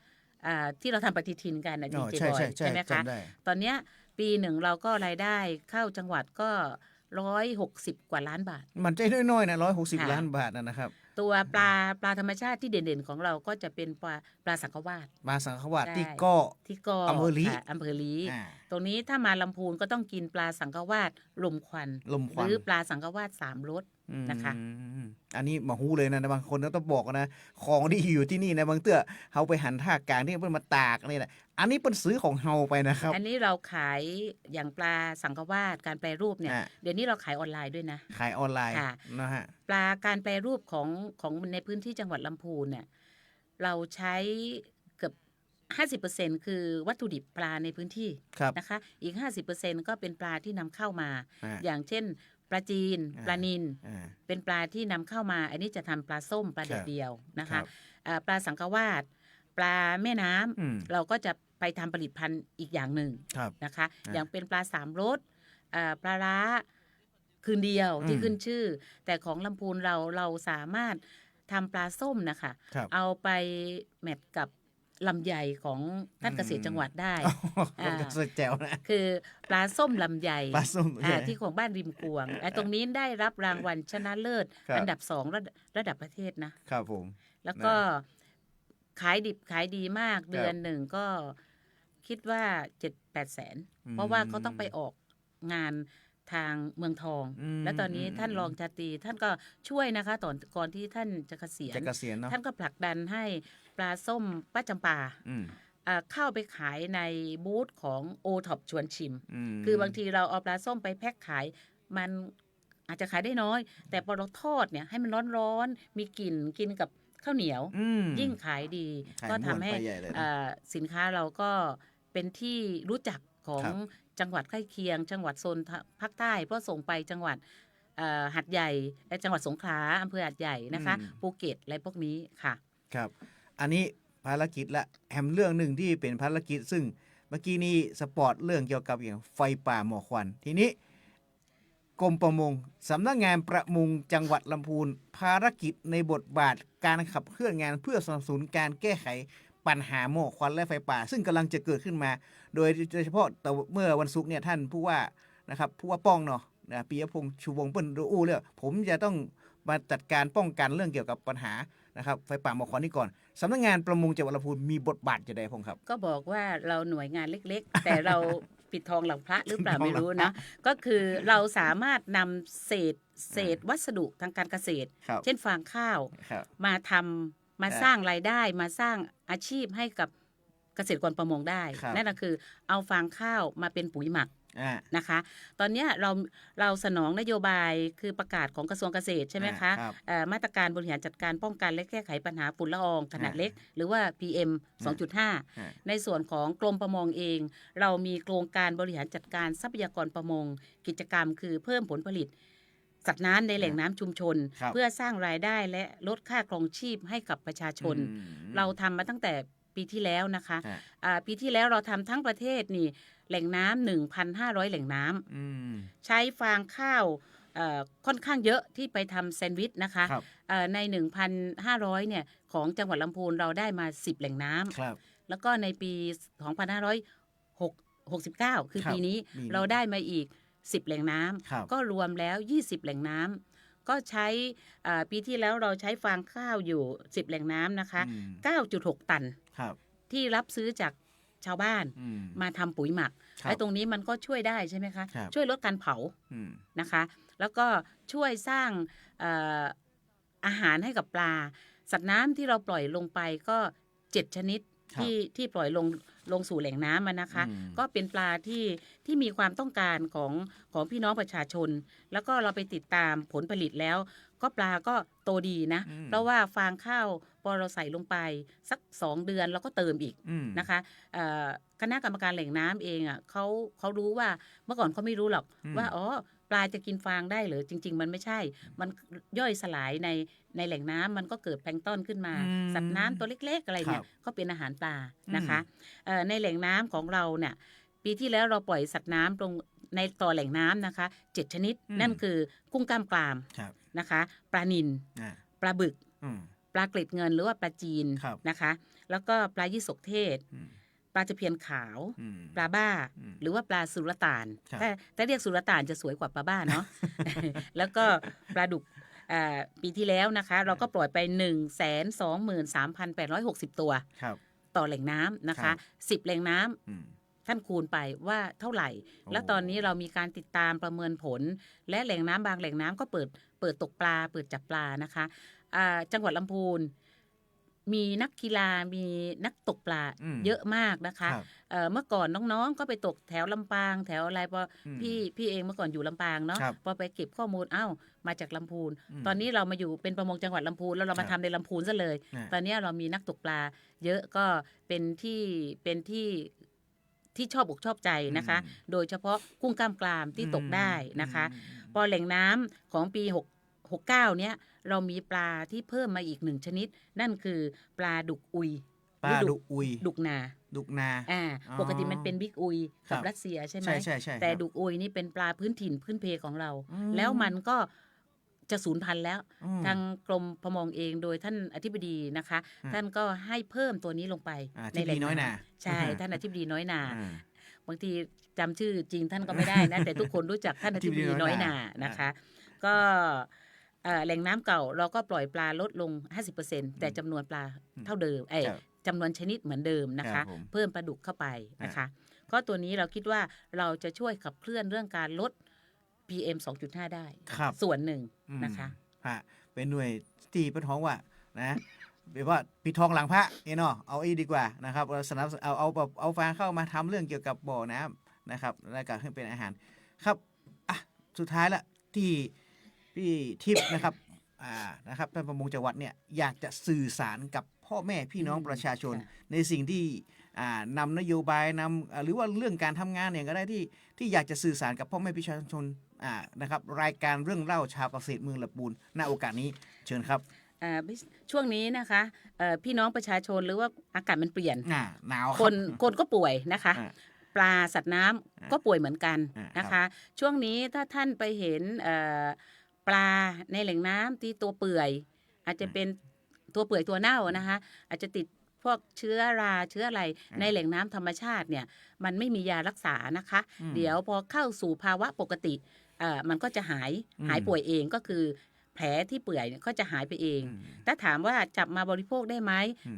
ที่เราทำปฏิทินกันนะดีเจบอยใช่ไหมคะตอนนี้ปีหนึ่งเราก็รายได้เข้าจังหวัดก็160 กว่าล้านบาทมันใจน้อยๆนะ160 ล้านบาทนะครับตัวปลาธรรมชาติที่เด่นๆของเราก็จะเป็นปลาสังขวาสที่ก็อำเภอลีตรงนี้ถ้ามาลำพูนก็ต้องกินปลาสังขวาสลมควันหรือปลาสังขวาส3 รสนะคะอันนี้มาฮู้เลยนะบางคนก็ต้องบอกนะของที่อยู่ที่นี่นะบางเตื้อเฮาไปหันท่ากลางที่เพิ่นมาตากนี่แหละอันนี้เป็นซื้อของเฮาไปนะครับอันนี้เราขายอย่างปลาสังขวาสการแปรรูปเนี่ยเดี๋ยวนี้เราขายออนไลน์ด้วยนะขายออนไลน์นะฮะปลาการแปรรูปของในพื้นที่จังหวัดลำพูนเนี่ยเราใช้เกือบ 50% คือวัตถุดิบปลาในพื้นที่นะคะอีก 50% ก็เป็นปลาที่นำเข้ามาอย่างเช่นปลาจีนปลานิลเป็นปลาที่นำเข้ามาอันนี้จะทำปลาส้มปลาเดียวนะคะปลาสังขวาสปลาแม่น้ำเราก็จะไปทำผลิตภัณฑ์อีกอย่างหนึ่งนะคะอย่างเป็นปลา3 รสปลาร้าคืนเดียวที่ขึ้นชื่อแต่ของลำพูนเราสามารถทำปลาส้มนะคะเอาไปแมทกับลำไยของท่านเกษตรจังหวัดได้แจ๋วนะคือปลาส้มลำไยที่ของบ้านริมกวงตรงนี้ได้รับรางวัลชนะเลิศอันดับ2ระดับประเทศนะครับผมแล้วก็ขายดิบขายดีมากเดือนหนึ่งก็คิดว่า 7-8 แสนเพราะว่าเขาต้องไปออกงานทางเมืองทองและตอนนี้ท่านรองชาตรีท่านก็ช่วยนะคะก่อนที่ท่านจะเกษียณท่านก็ผลักดันให้ปลาส้มป้าจำปาเข้าไปขายในบูธของโอท็อปชวนชิมคือบางทีเราเอาปลาส้มไปแพ็คขายมันอาจจะขายได้น้อยแต่พอเราทอดเนี่ยให้มันร้อนๆมีกลิ่นกินกับข้าวเหนียวยิ่งขายดีก็ทำให้สินค้าเราก็เป็นที่รู้จักของจังหวัดใกล้เคียงจังหวัดโซนภาคใต้เพราะส่งไปจังหวัดหาดใหญ่และจังหวัดสงขลาอำเภอหาดใหญ่นะคะภูเก็ตอะไรพวกนี้ค่ะครับอันนี้ภารกิจละแฮมเรื่องหนึ่งที่เป็นภารกิจซึ่งเมื่อกี้นี้สปอร์ตเรื่องเกี่ยวกับอย่างไฟป่าหมอกควันทีนี้กรมประมงสำนักงานประมงจังหวัดลำพูนภารกิจในบทบาทการขับเคลื่อนงานเพื่อสนับสนุนการแก้ไข ปัญหาหมอกควันและไฟป่าซึ่งกำลังจะเกิดขึ้นมาโดยเฉพาะแต่เมื่อวันศุกร์เนี่ยท่านผู้ว่านะครับผู้ว่าป้องเนาะปิยพงษ์ชูวงศ์เปิ้ลอู้เรื่องผมจะต้องมาจัดการป้องกันเรื่องเกี่ยวกับปัญหานะครับไฟป่าหมอกควันนี้ก่อนสำนักงานประมงจังหวัดลำพูนมีบทบาทจะได้พงครับก็บอกว่าเราหน่วยงานเล็กๆ แต่เราปิดทองหลังพระหรือเปล่าไม่รู้นะก็คือเราสามารถนำเศษวัสดุทางการเกษตรเช่นฟางข้าวมาทำมาสร้างรายได้มาสร้างอาชีพให้กับเกษตรกรประมงได้นั่นก็คือเอาฟางข้าวมาเป็นปุ๋ยหมักนะคะตอนนี้เราสนองนโยบายคือประกาศของกระทรวงเกษตรใช่ไหมคะมาตรการบริหารจัดการป้องกันและแก้ไขปัญหาฝุ่นละอองขนาดเล็กหรือว่า PM 2.5 ในส่วนของกรมประมงเองเรามีโครงการบริหารจัดการทรัพยากรประมงกิจกรรมคือเพิ่มผลผลิตสัตว์น้ำในแหล่งน้ำชุมชนเพื่อสร้างรายได้และลดค่าครองชีพให้กับประชาชนเราทำมาตั้งแต่ปีที่แล้วนะคะปีที่แล้วเราทำทั้งประเทศนี่แหล่งน้ำ 1,500 แหล่งน้ำใช้ฟางข้าวค่อนข้างเยอะที่ไปทำแซนด์วิชนะคะใน 1,500 เนี่ยของจังหวัดลำพูนเราได้มา10แหล่งน้ำแล้วก็ในปี 2569 คือปีนี้เราได้มาอีก10แหล่งน้ำก็รวมแล้ว20แหล่งน้ำก็ใช้ปีที่แล้วเราใช้ฟางข้าวอยู่10แหล่งน้ำนะคะ 9.6 ตันที่รับซื้อจากชาวบ้านมาทำปุ๋ยหมักไอ้ตรงนี้มันก็ช่วยได้ใช่ไหมคะช่วยลดการเผานะคะแล้วก็ช่วยสร้างอาหารให้กับปลาสัตว์น้ำที่เราปล่อยลงไปก็7ชนิดที่ปล่อยลงสู่แหล่งน้ำนะคะก็เป็นปลาที่มีความต้องการของพี่น้องประชาชนแล้วก็เราไปติดตามผลผลิตแล้วก็ปลาก็โตดีนะเพราะว่าฟางข้าวพอเราใส่ลงไปสัก2เดือนเราก็เติมอีกนะคะคณะกรรมการแหล่งน้ำเองอ่ะเขารู้ว่าเมื่อก่อนเขาไม่รู้หรอกว่าอ๋อปลาจะกินฟางได้หรือจริงๆมันไม่ใช่มันย่อยสลายในแหล่งน้ำมันก็เกิดแพลงก์ตอนขึ้นมาสัตว์น้ำตัวเล็กๆอะไรเนี่ยก็เป็นอาหารปลานะคะในแหล่งน้ำของเราเนี่ยปีที่แล้วเราปล่อยสัตว์น้ำตรงในต่อแหล่งน้ำนะคะ7ชนิดนั่นคือกุ้งกล้ามกรามนะคะปลานิลปลาบึกปลาเกล็ดเงินหรือว่าปลาจีนนะคะแล้วก็ปลายี่สกเทศปลาตะเพียนขาวปลาบ้าหรือว่าปลาสุรต่านแต่เรียกสุรต่านจะสวยกว่าปลาบ้าเนาะ แล้วก็ปลาดุกปีที่แล้วนะคะเราก็ปล่อยไป 123,860 ตัวต่อแหล่งน้ำนะคะ10แหล่งน้ำท่านคูณไปว่าเท่าไหร่แล้วตอนนี้เรามีการติดตามประเมินผลและแหล่งน้ำบางแหล่งน้ำก็เปิดตกปลาเปิดจับปลานะคะจังหวัดลำพูนมีนักกีฬามีนักตกปลาเยอะมากนะคะเมื่อก่อนน้องๆก็ไปตกแถวลำปางแถวอะไรพอพี่เองเมื่อก่อนอยู่ลำปางเนาะพอไปเก็บข้อมูลมาจากลำพูนตอนนี้เรามาอยู่เป็นประมงจังหวัดลำพูนแล้วเรามาทำในลำพูนซะเลยตอนนี้เรามีนักตกปลาเยอะก็เป็นที่ชอบอกชอบใจนะคะโดยเฉพาะกุ้งกล้ามกรามที่ตกได้นะคะพอแหล่งน้ำของปี69เนี้ยเรามีปลาที่เพิ่มมาอีก1ชนิดนั่นคือปลาดุกอุยดุกนาปกติมันเป็นบิ๊กอุยกับรัสเซียใช่ไหมแต่ดุกอุยนี่เป็นปลาพื้นถิ่นพื้นเพของเราแล้วมันก็จะสูญพันธุ์แล้วทางกรมประมงเองโดยท่านอธิบดีนะคะท่านก็ให้เพิ่มตัวนี้ลงไปในแหล่งน้อยนาใช่ท่านอธิบดีน้อยนาบางทีจำชื่อจริงท่านก็ไม่ได้นะแต่ทุกคนรู้จักท่านอธิบดีน้อยนานะคะก็แหล่งน้ำเก่าเราก็ปล่อยปลาลดลง 50% แต่จำนวนปลาเท่าเดิมจำนวนชนิดเหมือนเดิมนะคะเพิ่มปลาดุกเข้าไปนะคะก็ตัวนี้เราคิดว่าเราจะช่วยขับเคลื่อนเรื่องการลด PM 2.5 ได้ส่วนหนึ่งนะคะเป็นหน่วยที่ประท้องว่านะแบบว่าปิดทองหลังพระเนาะเอาดีกว่านะครับสนับเอาฟางเข้ามาทำเรื่องเกี่ยวกับบ่อน้ำนะครับและการขึ้นเป็นอาหารครับสุดท้ายละที่พี่ทิพย์นะครับนะครับท่านประมงจังหวัดเนี่ยอยากจะสื่อสารกับพ่อแม่พี่น้องประชาชนในสิ่งที่นำนโยบายหรือว่าเรื่องการทำงานเนี่ยก็ได้ที่อยากจะสื่อสารกับพ่อแม่ประชาชนนะครับรายการเรื่องเล่าชาวเกษตรเมืองลำพูนณโอกาสนี้เชิญครับช่วงนี้นะคะพี่น้องประชาชนหรือว่าอากาศมันเปลี่ยนหนาวคนก็ป่วยนะคะปลาสัตว์น้ำก็ป่วยเหมือนกันนะคะช่วงนี้ถ้าท่านไปเห็นปลาในแหล่งน้ำที่ตัวเปื่อยอาจจะเป็นตัวเปื่อยตัวเน่านะคะอาจจะติด พวกเชื้อราเชื้ออะไรในแหล่งน้ำธรรมชาติเนี่ยมันไม่มียารักษานะคะ เดี๋ยวพอเข้าสู่ภาวะปกติมันก็จะหายป่วยเองก็คือแผลที่เปื่อยก็จะหายไปเองถ้าถามว่าจับมาบริโภคได้ไหม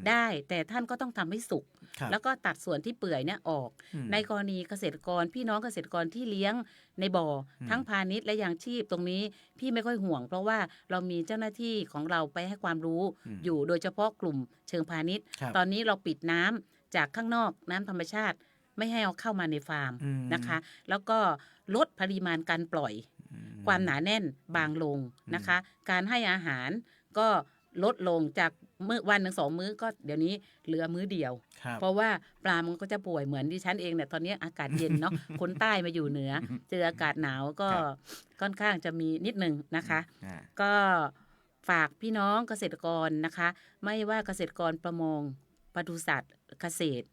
ได้แต่ท่านก็ต้องทำให้สุกแล้วก็ตัดส่วนที่เปื่อยเนี่ยออกในกรณีเกษตรกรพี่น้องเกษตรกรที่เลี้ยงในบ่อทั้งพาณิชย์และยางชีพตรงนี้พี่ไม่ค่อยห่วงเพราะว่าเรามีเจ้าหน้าที่ของเราไปให้ความรู้อยู่โดยเฉพาะกลุ่มเชิงพาณิชย์ตอนนี้เราปิดน้ำจากข้างนอกน้ำธรรมชาติไม่ให้เอาเข้ามาในฟาร์มนะคะแล้วก็ลดปริมาณการปล่อยความหนาแน่นบางลงนะคะการให้อาหารก็ลดลงจากมื้อวันหนึ่ง2 มื้อก็เดี๋ยวนี้เหลือมื้อเดียวเพราะว่าปลามันก็จะป่วยเหมือนดิฉันเองเนี่ยตอนนี้อากาศเย็นเนาะ คนใต้มาอยู่เหนือเจออากาศหนาวก็ค่อนข้างจะมีนิดนึงนะคะก็ฝากพี่น้องเกษตรกรนะคะไม่ว่าเกษตรกรประมงปศุสัตว์เกษตร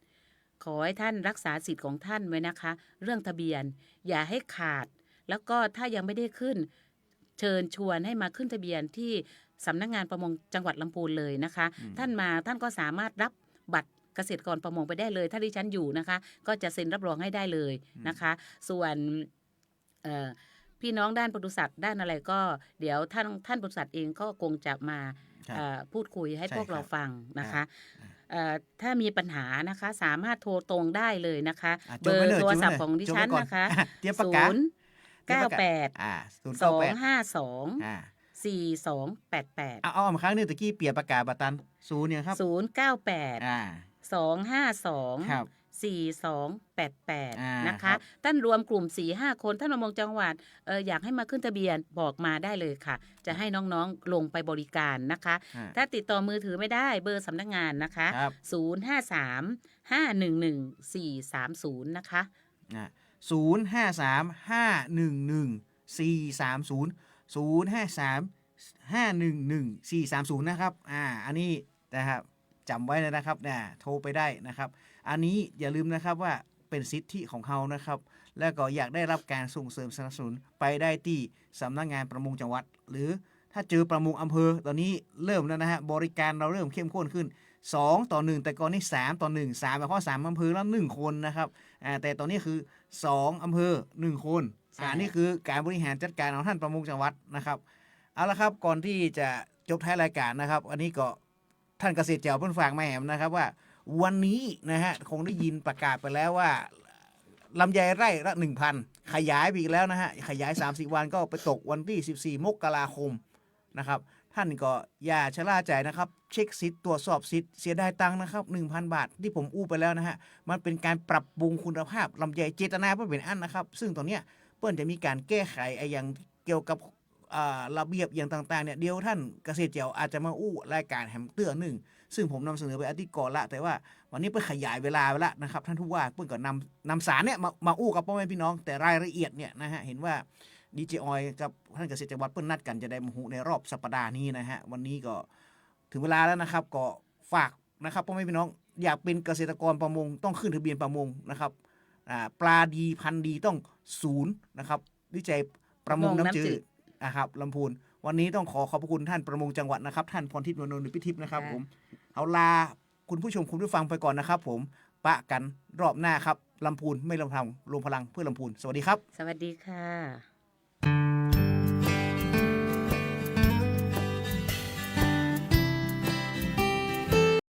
ขอให้ท่านรักษาสิทธิ์ของท่านไว้นะคะเรื่องทะเบียนอย่าให้ขาดแล้วก็ถ้ายังไม่ได้ขึ้นเชิญชวนให้มาขึ้นทะเบียนที่สำนักงานประมงจังหวัดลำพูนเลยนะคะท่านก็สามารถรับบัตรเกษตรกรประมงไปได้เลยถ้าดิฉันอยู่นะคะก็จะเซ็นรับรองให้ได้เลยนะคะส่วนพี่น้องด้านปศุสัตว์ด้านอะไรก็เดี๋ยวท่านปศุสัตว์เองก็คงจะมาพูดคุยให้พวกเราฟังนะคะถ้ามีปัญหานะคะสามารถโทรตรงได้เลยนะคะเบอร์โทรศัพท์ของดิฉันนะคะ098 252 4288เอาครั้งนึงตะกี้เปียประกาศบัตัน0เนี่ยครับ098 252 4288นะคะท่านรวมกลุ่ม 4-5 คนท่านประมงจังหวัดอยากให้มาขึ้นทะเบียนบอกมาได้เลยค่ะจะให้น้องๆลงไปบริการนะคะถ้าติดต่อมือถือไม่ได้เบอร์สำนักงานนะคะ053 511 430นะคะ053-511-430 นะครับอันนี้นะครับจำไว้เลยนะครับโทรไปได้นะครับอันนี้อย่าลืมนะครับว่าเป็นสิทธิของเขานะครับแล้วก็อยากได้รับการส่งเสริมสนับสนุนไปได้ที่สำนักงานประมงจังหวัดหรือถ้าเจอประมงอำเภอตอนนี้เริ่มแล้วนะฮะบริการเราเริ่มเข้มข้นขึ้น2-1แต่ก่อนนี้3-1 3เพราะ3อำเภอแล้ว1คนนะครับแต่ตอนนี้คือ2อำเภอ1คนนี่คือการบริหารจัดการของท่านประมงจังหวัดนะครับเอาละครับก่อนที่จะจบท้ายรายการนะครับอันนี้ก็ท่านเกษตรเจ้าเพิ่นฝากมาแหมนะครับว่าวันนี้นะฮะคงได้ยินประกาศไปแล้วว่าลำไยไร่ละ 1,000 ขยายไปอีกแล้วนะฮะขยาย 30 วันก็ไปตกวันที่14 มกราคมนะครับท่านก็อย่าชะล่าใจนะครับเช็คสิทธิ์ตรวจสอบสิทธิ์เสียดายตังค์นะครับ 1,000 บาทที่ผมอู้ไปแล้วนะฮะมันเป็นการปรับปรุงคุณภาพลำไยเจตนาเพื่อเป็นอันนะครับซึ่งตอนเนี้ยเปิ้นจะมีการแก้ไขอย่างเกี่ยวกับระเบียบอย่างต่างๆเนี่ยเดี๋ยวท่านเกษตรเจ้าอาจจะมาอู้รายการแฮมเตอร์หนึ่งซึ่งผมนำเสนอไปอาทิตย์ก่อนละแต่ว่าวันนี้เพิ่นขยายเวลาไปละนะครับท่านผู้ว่าเพิ่นก็นำสารเนี่ยมาอู้กับพ่อแม่พี่น้องแต่รายละเอียดเนี่ยนะฮะเห็นว่าดีเจออยกับท่านเกษตรจังหวัดเปิ้นนัดกันจะได้มาหูในรอบสัปดาห์นี้นะฮะวันนี้ก็ถึงเวลาแล้วนะครับก็ฝากนะครับพ่อแม่พี่น้องอยากเป็นเกษตรกรประมงต้องขึ้นทะเบียนประมงนะครับปลาดีพันธุ์ดีต้อง0นะครับวิจัยประมงน้ำจืดนะครับลำพูนวันนี้ต้องขอบพระคุณท่านประมงจังหวัดนะครับท่านพรทิพย์นนท์พิทิพย์นะครับผมเอาลาคุณผู้ชมคุณผู้ฟังไปก่อนนะครับผมปะกันรอบหน้าครับลำพูนไม่ลำพังรวมพลังเพื่อลำพูนสวัสดีครับสวัสดีค่ะ